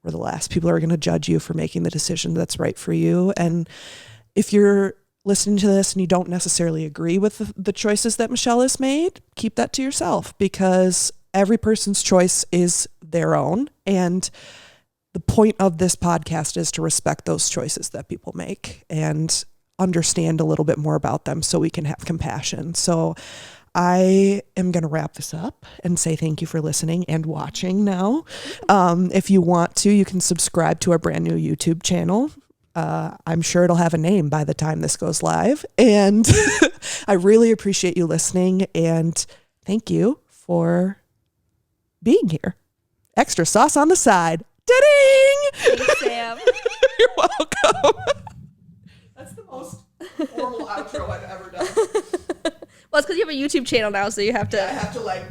we're the last people who are going to judge you for making the decision that's right for you. And if you're listening to this and you don't necessarily agree with the choices that Michelle has made, keep that to yourself, because every person's choice is their own. And the point of this podcast is to respect those choices that people make and understand a little bit more about them so we can have compassion. So I am going to wrap this up and say thank you for listening and watching now. If you want to, you can subscribe to our brand new YouTube channel. I'm sure it'll have a name by the time this goes live. And I really appreciate you listening, and thank you for being here. Extra sauce on the side. Da-ding!
Thanks, Sam.
You're welcome. That's the most formal outro I've ever done.
Well, it's because you have a YouTube channel now, so you have to.
Yeah, I have to like